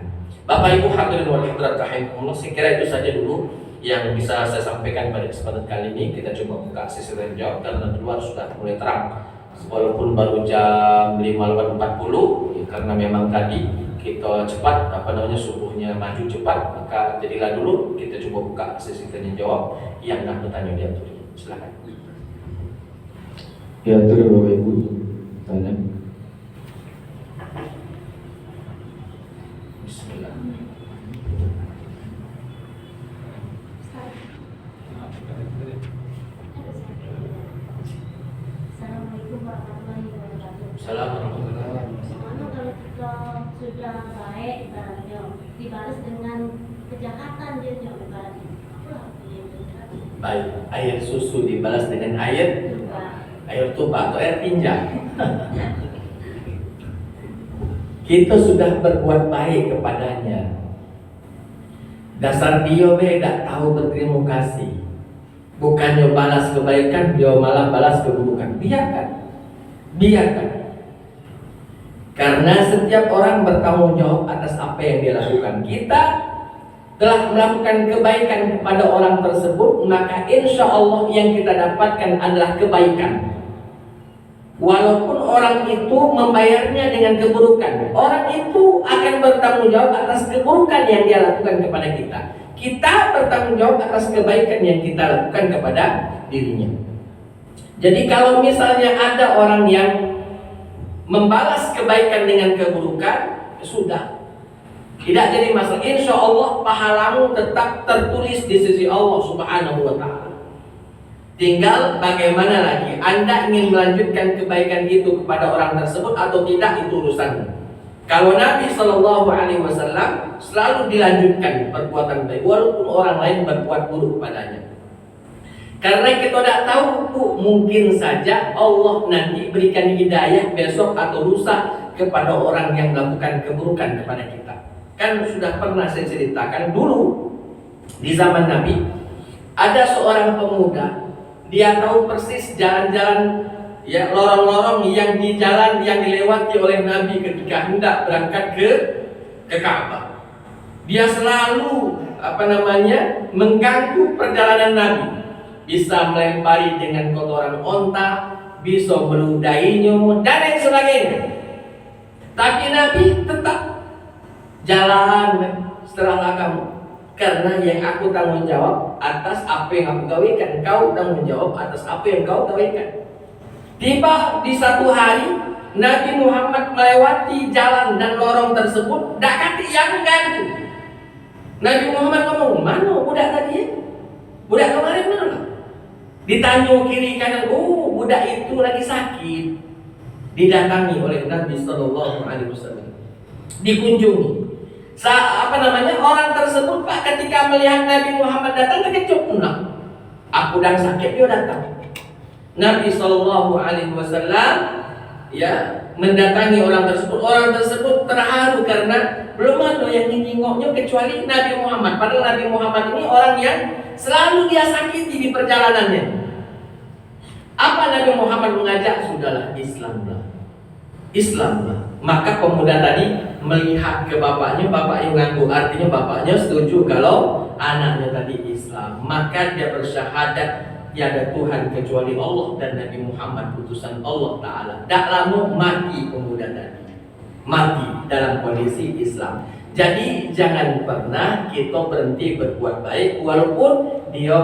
Bapak Ibu hadirin wal hadirat rahimakumullah, saya kira itu saja dulu yang bisa saya sampaikan pada kesempatan kali ini. Kita coba buka sesi tanya jawab karena di luar sudah mulai terang. Walaupun baru jam 5.40 ya, karena memang tadi kita cepat subuhnya maju cepat, maka jadilah dulu kita coba buka sesi tanya jawab yang nak bertanya diatur. Silakan. Diatur Bapak Ibu tanya. Bismillah. Assalamualaikum warahmatullahi wabarakatuh. Kalau kita sudah baik ibaratnya dibalas dengan kejahatan dia ibaratnya. Baik, air susu dibalas dengan air tuba atau air pinjam. Kita sudah berbuat baik kepadanya. Dasar dia tidak tahu berterima kasih. Bukannya balas kebaikan, dia malah balas keburukan. Biarkan. Karena setiap orang bertanggung jawab atas apa yang dia lakukan. Kita telah melakukan kebaikan kepada orang tersebut, maka insya Allah yang kita dapatkan adalah kebaikan. Walaupun orang itu membayarnya dengan keburukan, orang itu akan bertanggung jawab atas keburukan yang dia lakukan kepada kita. Kita bertanggung jawab atas kebaikan yang kita lakukan kepada dirinya. Jadi kalau misalnya ada orang yang membalas kebaikan dengan keburukan, sudah tidak jadi masalah. Insya Allah pahalamu tetap tertulis di sisi Allah Subhanahu wa Ta'ala. Tinggal bagaimana lagi Anda ingin melanjutkan kebaikan itu kepada orang tersebut atau tidak, itu urusanmu. Kalau Nabi Shallallahu Alaihi Wasallam selalu dilanjutkan perbuatan baik walaupun orang lain berbuat buruk padanya. Karena kita tidak tahu, mungkin saja Allah nanti berikan hidayah besok atau lusa kepada orang yang melakukan keburukan kepada kita. Kan sudah pernah saya ceritakan dulu di zaman Nabi ada seorang pemuda, dia tahu persis jalan-jalan, ya, lorong-lorong yang di jalan yang dilewati oleh Nabi ketika hendak berangkat ke Ka'bah. Dia selalu mengganggu perjalanan Nabi. Bisa melempari dengan kotoran onta, bisa meludainya dan lain sebagainya. Tapi Nabi tetap jalan setelah kamu. Karena yang aku tanggung jawab atas apa yang aku gawekan, kau tanggung jawab atas apa yang kau gawekan. Tiba di satu hari Nabi Muhammad melewati jalan dan lorong tersebut, dak kati yang ganggu. Nabi Muhammad ngomong, mana budak tadi ya? Budak kemarin mana? Ditanya kiri kanan, oh budak itu lagi sakit. Didatangi oleh Nabi Sallallahu Alaihi Wasallam, dikunjungi. Orang tersebut Pak ketika melihat Nabi Muhammad datang terkejut, aku dan sakit dia datang. Nabi Sallallahu Alaihi Wasallam mendatangi orang tersebut. Orang tersebut terharu karena belum ada yang menyingoknya kecuali Nabi Muhammad. Padahal Nabi Muhammad ini orang yang selalu dia sakiti di perjalanannya. Apa Nabi Muhammad mengajak? Sudahlah, Islamlah. Maka pemuda tadi melihat ke bapaknya ngaku, artinya bapaknya setuju kalau anaknya tadi Islam. Maka dia bersyahadat tiada Tuhan kecuali Allah dan Nabi Muhammad utusan Allah Ta'ala. Tak lama mati pemuda tadi, mati dalam kondisi Islam. Jadi jangan pernah kita berhenti berbuat baik walaupun dia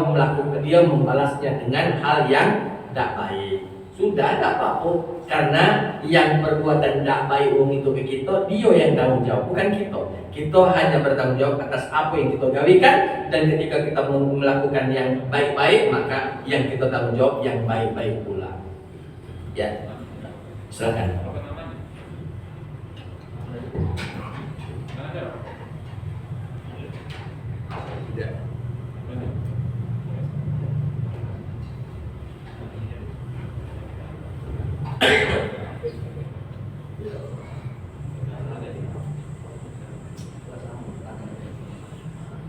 membalasnya dengan hal yang tak baik. Sudah tak apa-apa, karena yang perbuatan tak baik itu ke kita, dia yang tanggung jawab, bukan kita. Kita hanya bertanggung jawab atas apa yang kita gawikan, dan ketika kita melakukan yang baik-baik, maka yang kita tanggung jawab yang baik-baik pula. Ya, silakan.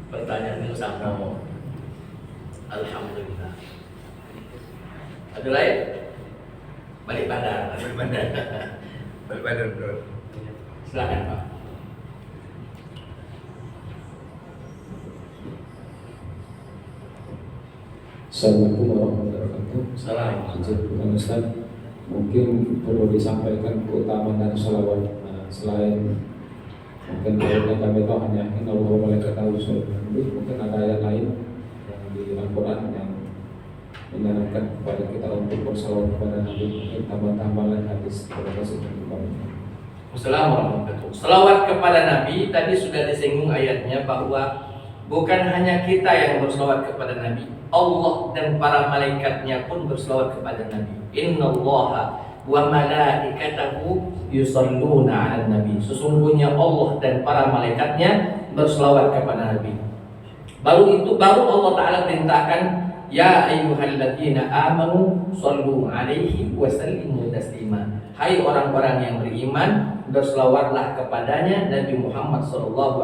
Pertanyaan itu sama. Alhamdulillah. Ada lain? Balik badan. Bro. Silakan Pak. Assalamualaikum warahmatullahi wabarakatuh. Assalamualaikum. Ustaz, mungkin perlu disampaikan keutamaan salawat selain mungkin ayatnya kami tahu hanya inna Allah wa malaikatahu yusholluna mungkin ada ayat lain yang di Al-Quran yang menyarankan kepada kita untuk bersalawat kepada Nabi. Mungkin tambah-tambah hadis. Terima kasih. Assalamualaikum. Salawat kepada Nabi tadi sudah disinggung ayatnya bahwa bukan hanya kita yang bersalawat kepada Nabi, Allah dan para malaikatnya pun bersalawat kepada Nabi. Innallaha wa malaikatahu yusholluna 'alan nabi. Sesungguhnya Allah dan para malaikatnya berselawat kepada Nabi. Baru Allah Ta'ala perintahkan, ya ayyuhalladzina amanu shollu 'alaihi wa sallimu taslima. Hai orang-orang yang beriman, berselawatlah kepadanya Nabi Muhammad SAW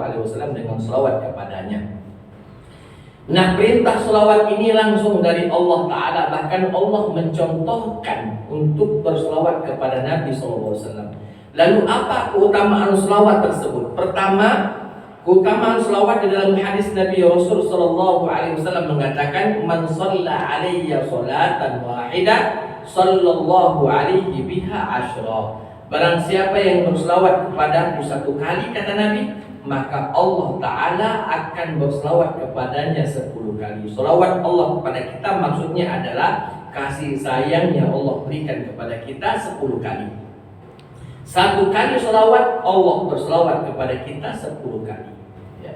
dengan selawat kepadanya. Nah, perintah selawat ini langsung dari Allah Ta'ala. Bahkan Allah mencontohkan untuk berselawat kepada Nabi SAW. Lalu apa keutamaan selawat tersebut? Pertama, keutamaan selawat di dalam hadis Nabi Rasul SAW mengatakan, man shalla alayya sholatan wahidah sallallahu alaihi biha asyra. Barang siapa yang berselawat kepadaku satu kali, kata Nabi, maka Allah Ta'ala akan berselawat kepadanya 10 kali. Selawat Allah kepada kita maksudnya adalah kasih sayang yang Allah berikan kepada kita 10 kali. Satu kali selawat, Allah berselawat kepada kita 10 kali. Ya.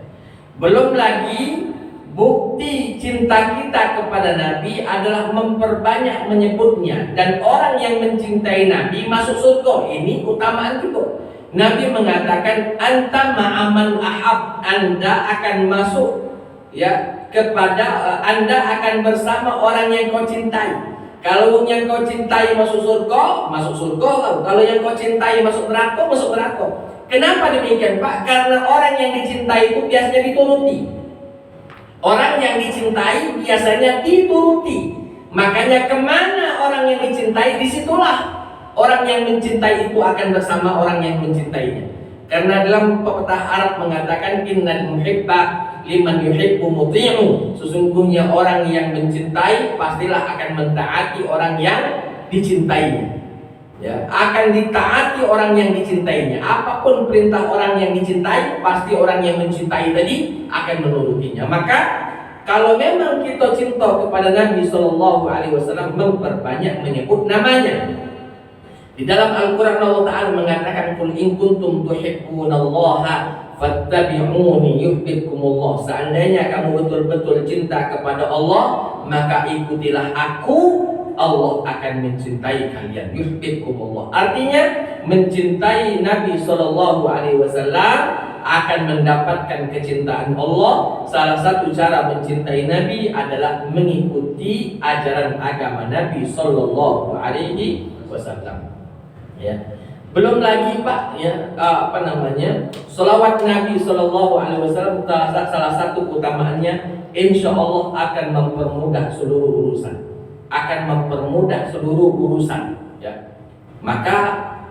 Belum lagi bukti cinta kita kepada Nabi adalah memperbanyak menyebutnya. Dan orang yang mencintai Nabi masuk surga. Ini utamaan juga. Nabi mengatakan anta ma'aman ahab, Anda akan masuk ya kepada Anda akan bersama orang yang kau cintai. Kalau yang kau cintai masuk surga, masuk surga. Kalau yang kau cintai masuk neraka, masuk neraka. Kenapa demikian, Pak? Karena orang yang dicintai itu biasanya dituruti. Orang yang dicintai biasanya dituruti. Makanya kemana orang yang dicintai, disitulah orang yang mencintai itu akan bersama orang yang mencintainya. Karena dalam pepatah Arab mengatakan innal muhibba liman yuhibbu muti'u. Sesungguhnya orang yang mencintai pastilah akan mentaati orang yang dicintainya. Ya, akan ditaati orang yang dicintainya. Apapun perintah orang yang dicintai, pasti orang yang mencintai tadi akan menurutinya. Maka kalau memang kita cinta kepada Nabi Shallallahu Alaihi Wasallam, memperbanyak menyebut namanya. Di dalam Al-Quran Allah Ta'ala mengatakan Qul in kuntum tuhibbunallaha fattabi'uni yuhibbukumullah. Seandainya kamu betul-betul cinta kepada Allah, maka ikutilah aku, Allah akan mencintai kalian. Yuhibbukumullah artinya mencintai Nabi Sallallahu Alaihi Wasallam akan mendapatkan kecintaan Allah. Salah satu cara mencintai Nabi adalah mengikuti ajaran agama Nabi Sallallahu Alaihi Wasallam. Ya, belum lagi Pak ya selawat Nabi Sallallahu Alaihi Wasallam salah satu utamaannya insya Allah akan mempermudah seluruh urusan, ya. Maka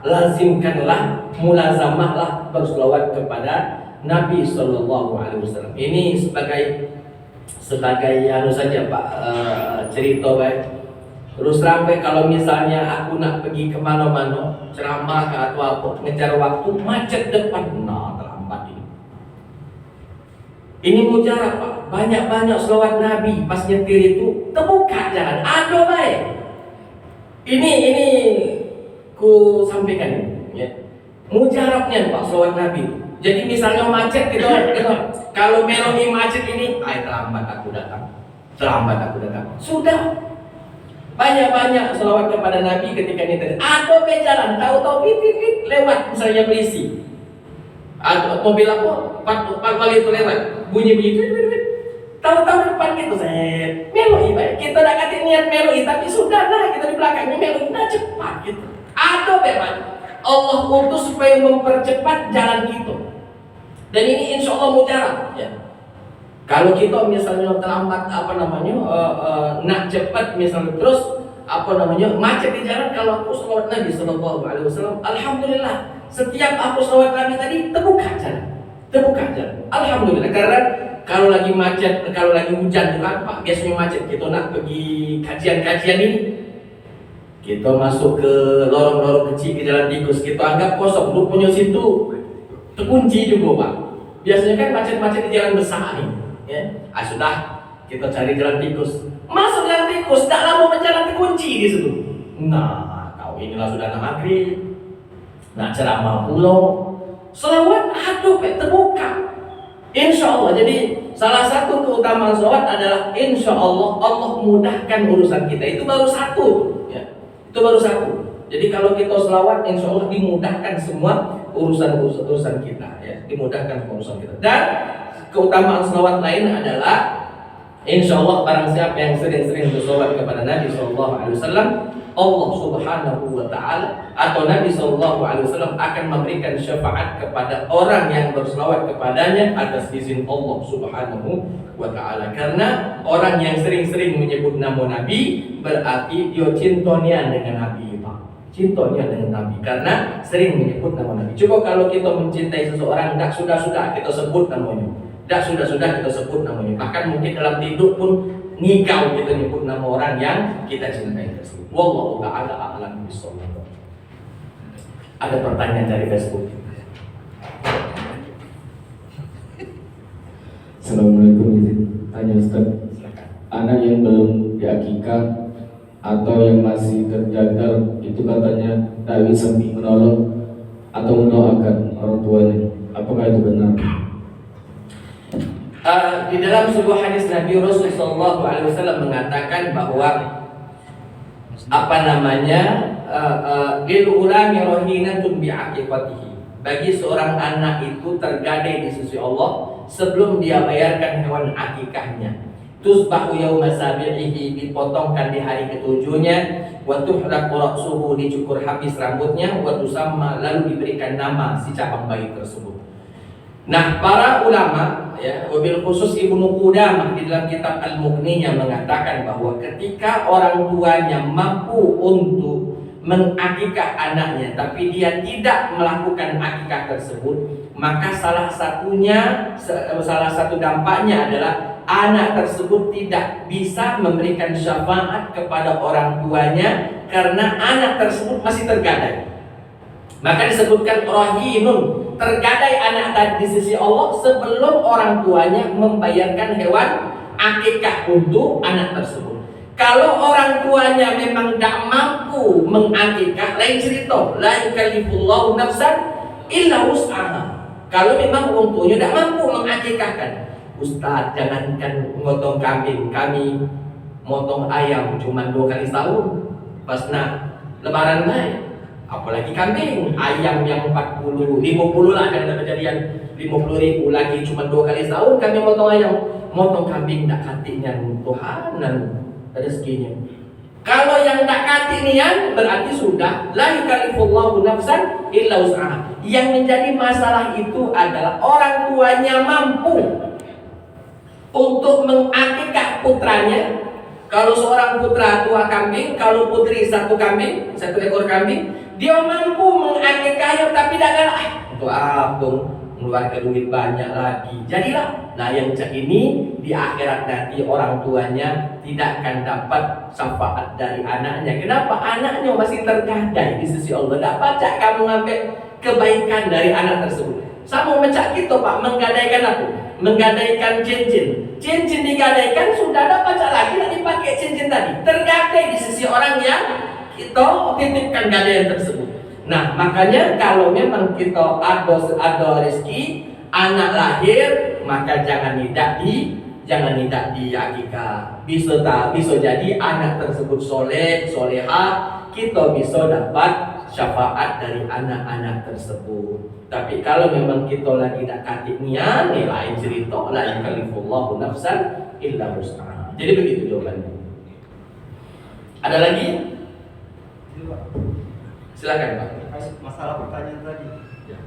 lazimkanlah, mulazamahlah berselawat kepada Nabi Sallallahu Alaihi Wasallam. Ini sebagai saja Pak, cerita baik. Terus sampai kalau misalnya aku nak pergi kemana-mana, ceramah atau apa, ngejar waktu, macet depan, terlambat ini. Ini mujarab Pak, banyak-banyak selawat Nabi pas nyetir itu terbuka jalan, ada baik. Ini ku sampaikan ya. Mujarabnya Pak selawat Nabi. Jadi misalnya macet kita kalau melodi macet ini, terlambat aku datang. Sudah. Banyak-banyak selawat kepada Nabi ketika ini tadi. Ada jalan, tahu-tahu pit lewat misalnya polisi. Atau mobil apa? Pat itu lewat. Bunyi tahu-tahu depan gitu saya. Meloi baik. Kita dah kata niat meloi tapi sudah kita di belakangnya meloi cepat gitu. Ada memang Allah utus supaya mempercepat jalan kita. Dan ini insya Allah mujarab ya. Kalau kita misalnya terlambat nak cepat misalnya terus macet di jalan, kalau aku selawat Nabi Sallallahu Alaihi Wasallam, alhamdulillah setiap aku selawat Nabi tadi terbuka jalan. Alhamdulillah. Karena kalau lagi macet, kalau lagi hujan juga Pak, biasanya macet. Kita nak pergi kajian ini, kita masuk ke lorong-lorong kecil ke jalan tikus, kita anggap kosong, rupanya situ terkunci juga Pak. Biasanya kan macet-macet di jalan besar nih. Ya, sudah kita cari jalan tikus. Masuk jalan tikus, tak lama berjalan terkunci di situ. Kau inilah sudah maghrib. Ceramah pulau. Selawat terbuka. Insya Allah. Jadi salah satu keutamaan selawat adalah insya Allah Allah mudahkan urusan kita. Itu baru satu. Ya, itu baru satu. Jadi kalau kita selawat, insya Allah dimudahkan semua urusan kita. Ya, dimudahkan semua urusan kita. Dan keutamaan selawat lain adalah insya Allah barang siapa yang sering-sering berselawat kepada Nabi Sallallahu Alaihi Wasallam, Allah Subhanahu Wa Taala atau Nabi Sallallahu Alaihi Wasallam akan memberikan syafaat kepada orang yang berselawat kepadanya atas izin Allah Subhanahu Wa Taala. Karena orang yang sering-sering menyebut nama Nabi berarti dia cintanya dengan Nabi Pak. Cintanya dengan Nabi karena sering menyebut nama Nabi. Coba kalau kita mencintai seseorang, tak sudah-sudah kita sebut namanya. Dah sudah-sudah kita sebut namanya. Bahkan mungkin dalam tidur pun ngigau kita nyebut nama orang yang kita cintai tersebut. Wallahu ta'ala a'lam bishawab. Ada pertanyaan dari Facebook. Assalamualaikum, izin tanya Ustaz. Anak yang belum diakikah atau yang masih terjagal itu katanya tak bisa menolong atau mendoakan orang tuanya. Apakah itu benar? Di dalam sebuah hadis Nabi Rasul Sallallahu Alaihi Wasallam mengatakan bahwa lil ulami rahinatun bi'aqiqatihi. bagi seorang anak itu tergadai di sisi Allah sebelum dia bayarkan hewan akikahnya. Tusbahu yauma sabi'ihi, dipotongkan di hari ketujuhnya, wa tuhraqu ra'suhu, dicukur habis rambutnya, wa tusamma, lalu diberikan nama si cabang bayi tersebut. Nah, para ulama ya, wabil khusus Ibnu Qudamah di dalam kitab Al-Mughninya mengatakan bahwa ketika orang tuanya mampu untuk mengakikah anaknya tapi dia tidak melakukan akikah tersebut, maka salah satu dampaknya adalah anak tersebut tidak bisa memberikan syafaat kepada orang tuanya karena anak tersebut masih tergadai. Maka disebutkan rahinun, tergadai anak tadi di sisi Allah sebelum orang tuanya membayarkan hewan akikah untuk anak tersebut. Kalau orang tuanya memang tidak mampu mengakikah, lain cerita, la yukallifullahu nafsan illa wus'aha. Kalau memang orang tuanya tidak mampu mengakikahkan, Ustaz, jangankan motong kambing, kami motong ayam cuma 2 kali setahun pas nak lebaran naik. Apalagi kambing, ayam yang 40, 50 lah jangan kejadian 50.000 lagi cuma 2 kali setahun kami motong ayam. Motong kambing tak katiknya Tuhanan rezekinya. Kalau yang tak katinian berarti sudah la yukallifullahu nafsan illa wus'aha. Yang menjadi masalah itu adalah orang tuanya mampu untuk mengakikah putranya. Kalau seorang putra 2 kambing, kalau putri 1 kambing, 1 ekor kambing, dia mampu mengakikahnya tapi tidak galak. Untuk apa mengeluarkan duit banyak lagi? Jadilah. Nah, yang cak ini di akhirat nanti orang tuanya tidak akan dapat syafaat dari anaknya. Kenapa? Anaknya masih tergadai di sisi Allah. Tidak pacak kamu ngambil kebaikan dari anak tersebut. Sama mencak kita Pak, menggadaikan aku, menggadaikan cincin. Cincin digadaikan sudah dapat cak lagi nak dipakai cincin tadi. Tergadai di sisi orang yang kita titipkan gadaian tersebut. Nah, makanya kalau memang kita ada rezeki anak lahir, maka jangan tidak di akikah. Bisa jadi anak tersebut soleh, solehah, kita bisa dapat syafaat dari anak-anak tersebut. Tapi kalau memang kita lagi tak katik niat, lain cerita, la yukallifullahu nafsan illa wus'aha. Jadi begitu jawabannya. Ada lagi? Silakan Pak. Masalah pertanyaan tadi. Ya.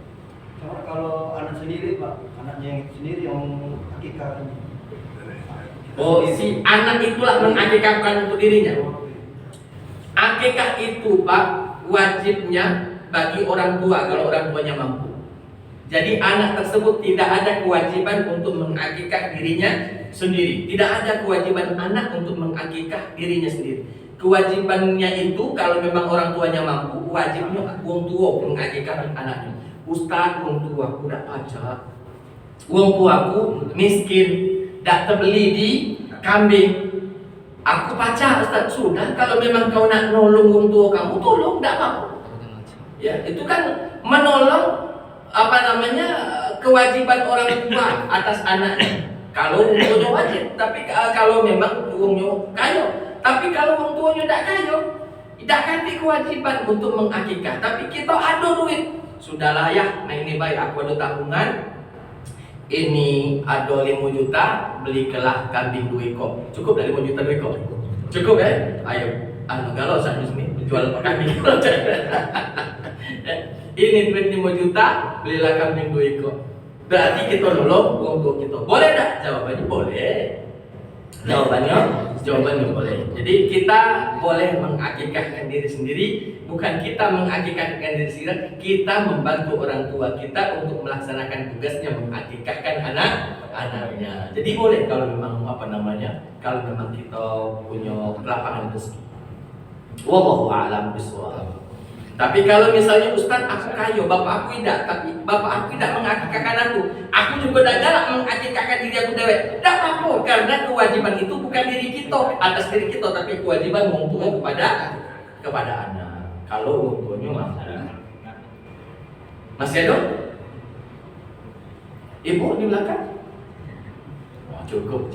Cuma kalau anak sendiri Pak, anaknya yang sendiri yang akikah ini. Oh, si anak itulah mengakikahkan untuk dirinya. Akikah itu Pak wajibnya bagi orang tua kalau orang tuanya mampu. Jadi anak tersebut tidak ada kewajiban untuk mengakikah dirinya sendiri. Tidak ada kewajiban anak untuk mengakikah dirinya sendiri. Kewajibannya itu kalau memang orang tuanya mampu, wajibnya orang tua mengakikahkan anaknya. Ustaz, orang tua aku tidak pajak, orang tua aku miskin, tidak terbeli di kambing. Aku pajak Ustaz. Sudah, kalau memang kau nak nolong orang tua kamu, tolong, tidak apa-apa. Ya, itu kan menolong kewajiban orang tua atas anaknya. Kalau orang tuanya wajib, tapi kalau memang orangnya kaya. Tapi kalau orang tuanya tidak kaya, tidak ganti kewajiban untuk mengakikah. Tapi kita ada duit, sudahlah ya. Nah ini baik, aku ada tabungan. Ini ada 5 juta, belilah kambing 2 ekor. Cukup dari 5 juta 2 ekor? Cukup ya? Ayo, kalau saya sini jual kambing. Ini duit 5 juta, belilah kambing 2 ekor. Berarti kita nolong orang tua kita. Boleh tak? Jawabannya boleh. Jawabannya boleh. Jadi kita boleh mengakikahkan diri sendiri, bukan kita mengakikahkan diri sendiri, kita membantu orang tua kita untuk melaksanakan tugasnya mengakikahkan anak-anaknya. Jadi boleh kalau memang kalau memang kita punya lapangan rezeki. Wallahu a'lam bishawab. Tapi kalau misalnya Ustaz, aku kaya, bapak aku tidak, tapi bapak aku tidak mengakikahkan aku juga tidak galak mengakikahkan diri aku dewek. Tidak apa-apa, karena kewajiban itu bukan diri kita, atas diri kita, tapi kewajiban orang tua kepada anak. Kalau orang tuanya mampu. Masih ada? Ibu di belakang? Oh, cukup.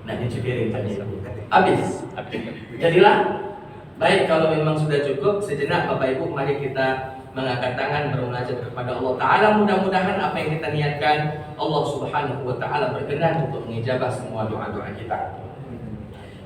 Nah, ini cukup tadi. Habis. Jadilah. Baik, kalau memang sudah cukup, sejenak Bapak Ibu, mari kita mengangkat tangan bermunajat kepada Allah Ta'ala. Mudah-mudahan apa yang kita niatkan Allah Subhanahu wa Ta'ala berkenan untuk mengijabah semua doa-doa kita.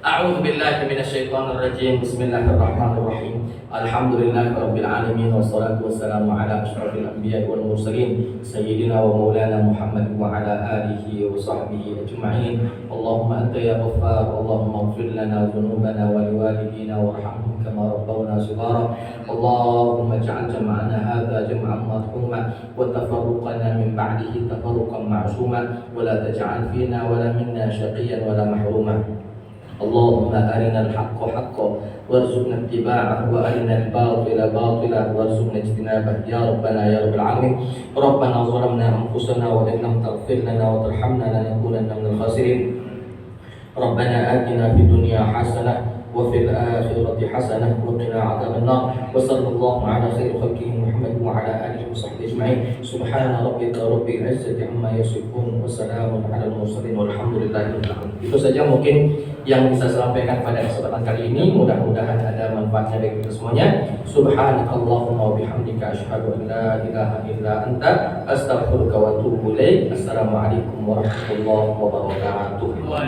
A'udzu billahi minasyaitonir rajim. Bismillahirrahmanirrahim. Alhamdulillahirabbil alamin wassalatu wassalamu ala asyrofil anbiya'i wal mursalin sayyidina wa maulana Muhammad wa ala alihi wa sahbihi ajma'in. Allahumma anta ya ghaffar, Allahumma ighfir lana dhunubana wa liwalidina warhamhum kama rabbawna shighara. Allahumma ij'al jam'ana hadha jam'an marhuma wa tafarruqana min ba'dihi tafarruqan ma'suma wa la taj'al fina wa la minna shaqiyyan wa la mahruma. Allahumma arina al-haqqa haqqan warzuqna ittiba'ah wa arina al-batila batila warzuqna ijtinabah ya rabbana ya rabbal alamin. Rabbana zalamna anfusana wa in lam taghfir lana wa tarhamna lanakunanna minal khasirin. Rabbana atina fid dunya hasanah wa fil akhirati hasanah wa qina adzaban nar. Wa sallallahu ala khairi khalqihi Muhammad wa ala alihi wa sahbihi ajma'in. Subhana rabbika rabbil izzati amma yasifun wa salamun alal mursalin walhamdulillahi rabbil alamin. Itu saja mungkin yang bisa saya sampaikan pada kesempatan kali ini. Mudah-mudahan ada manfaatnya bagi kita semuanya. Subhanakallahumma wa bihamdika asyhadu an la ilaha illa anta astaghfiruka wa atubu ilaik. Assalamualaikum warahmatullahi wabarakatuh.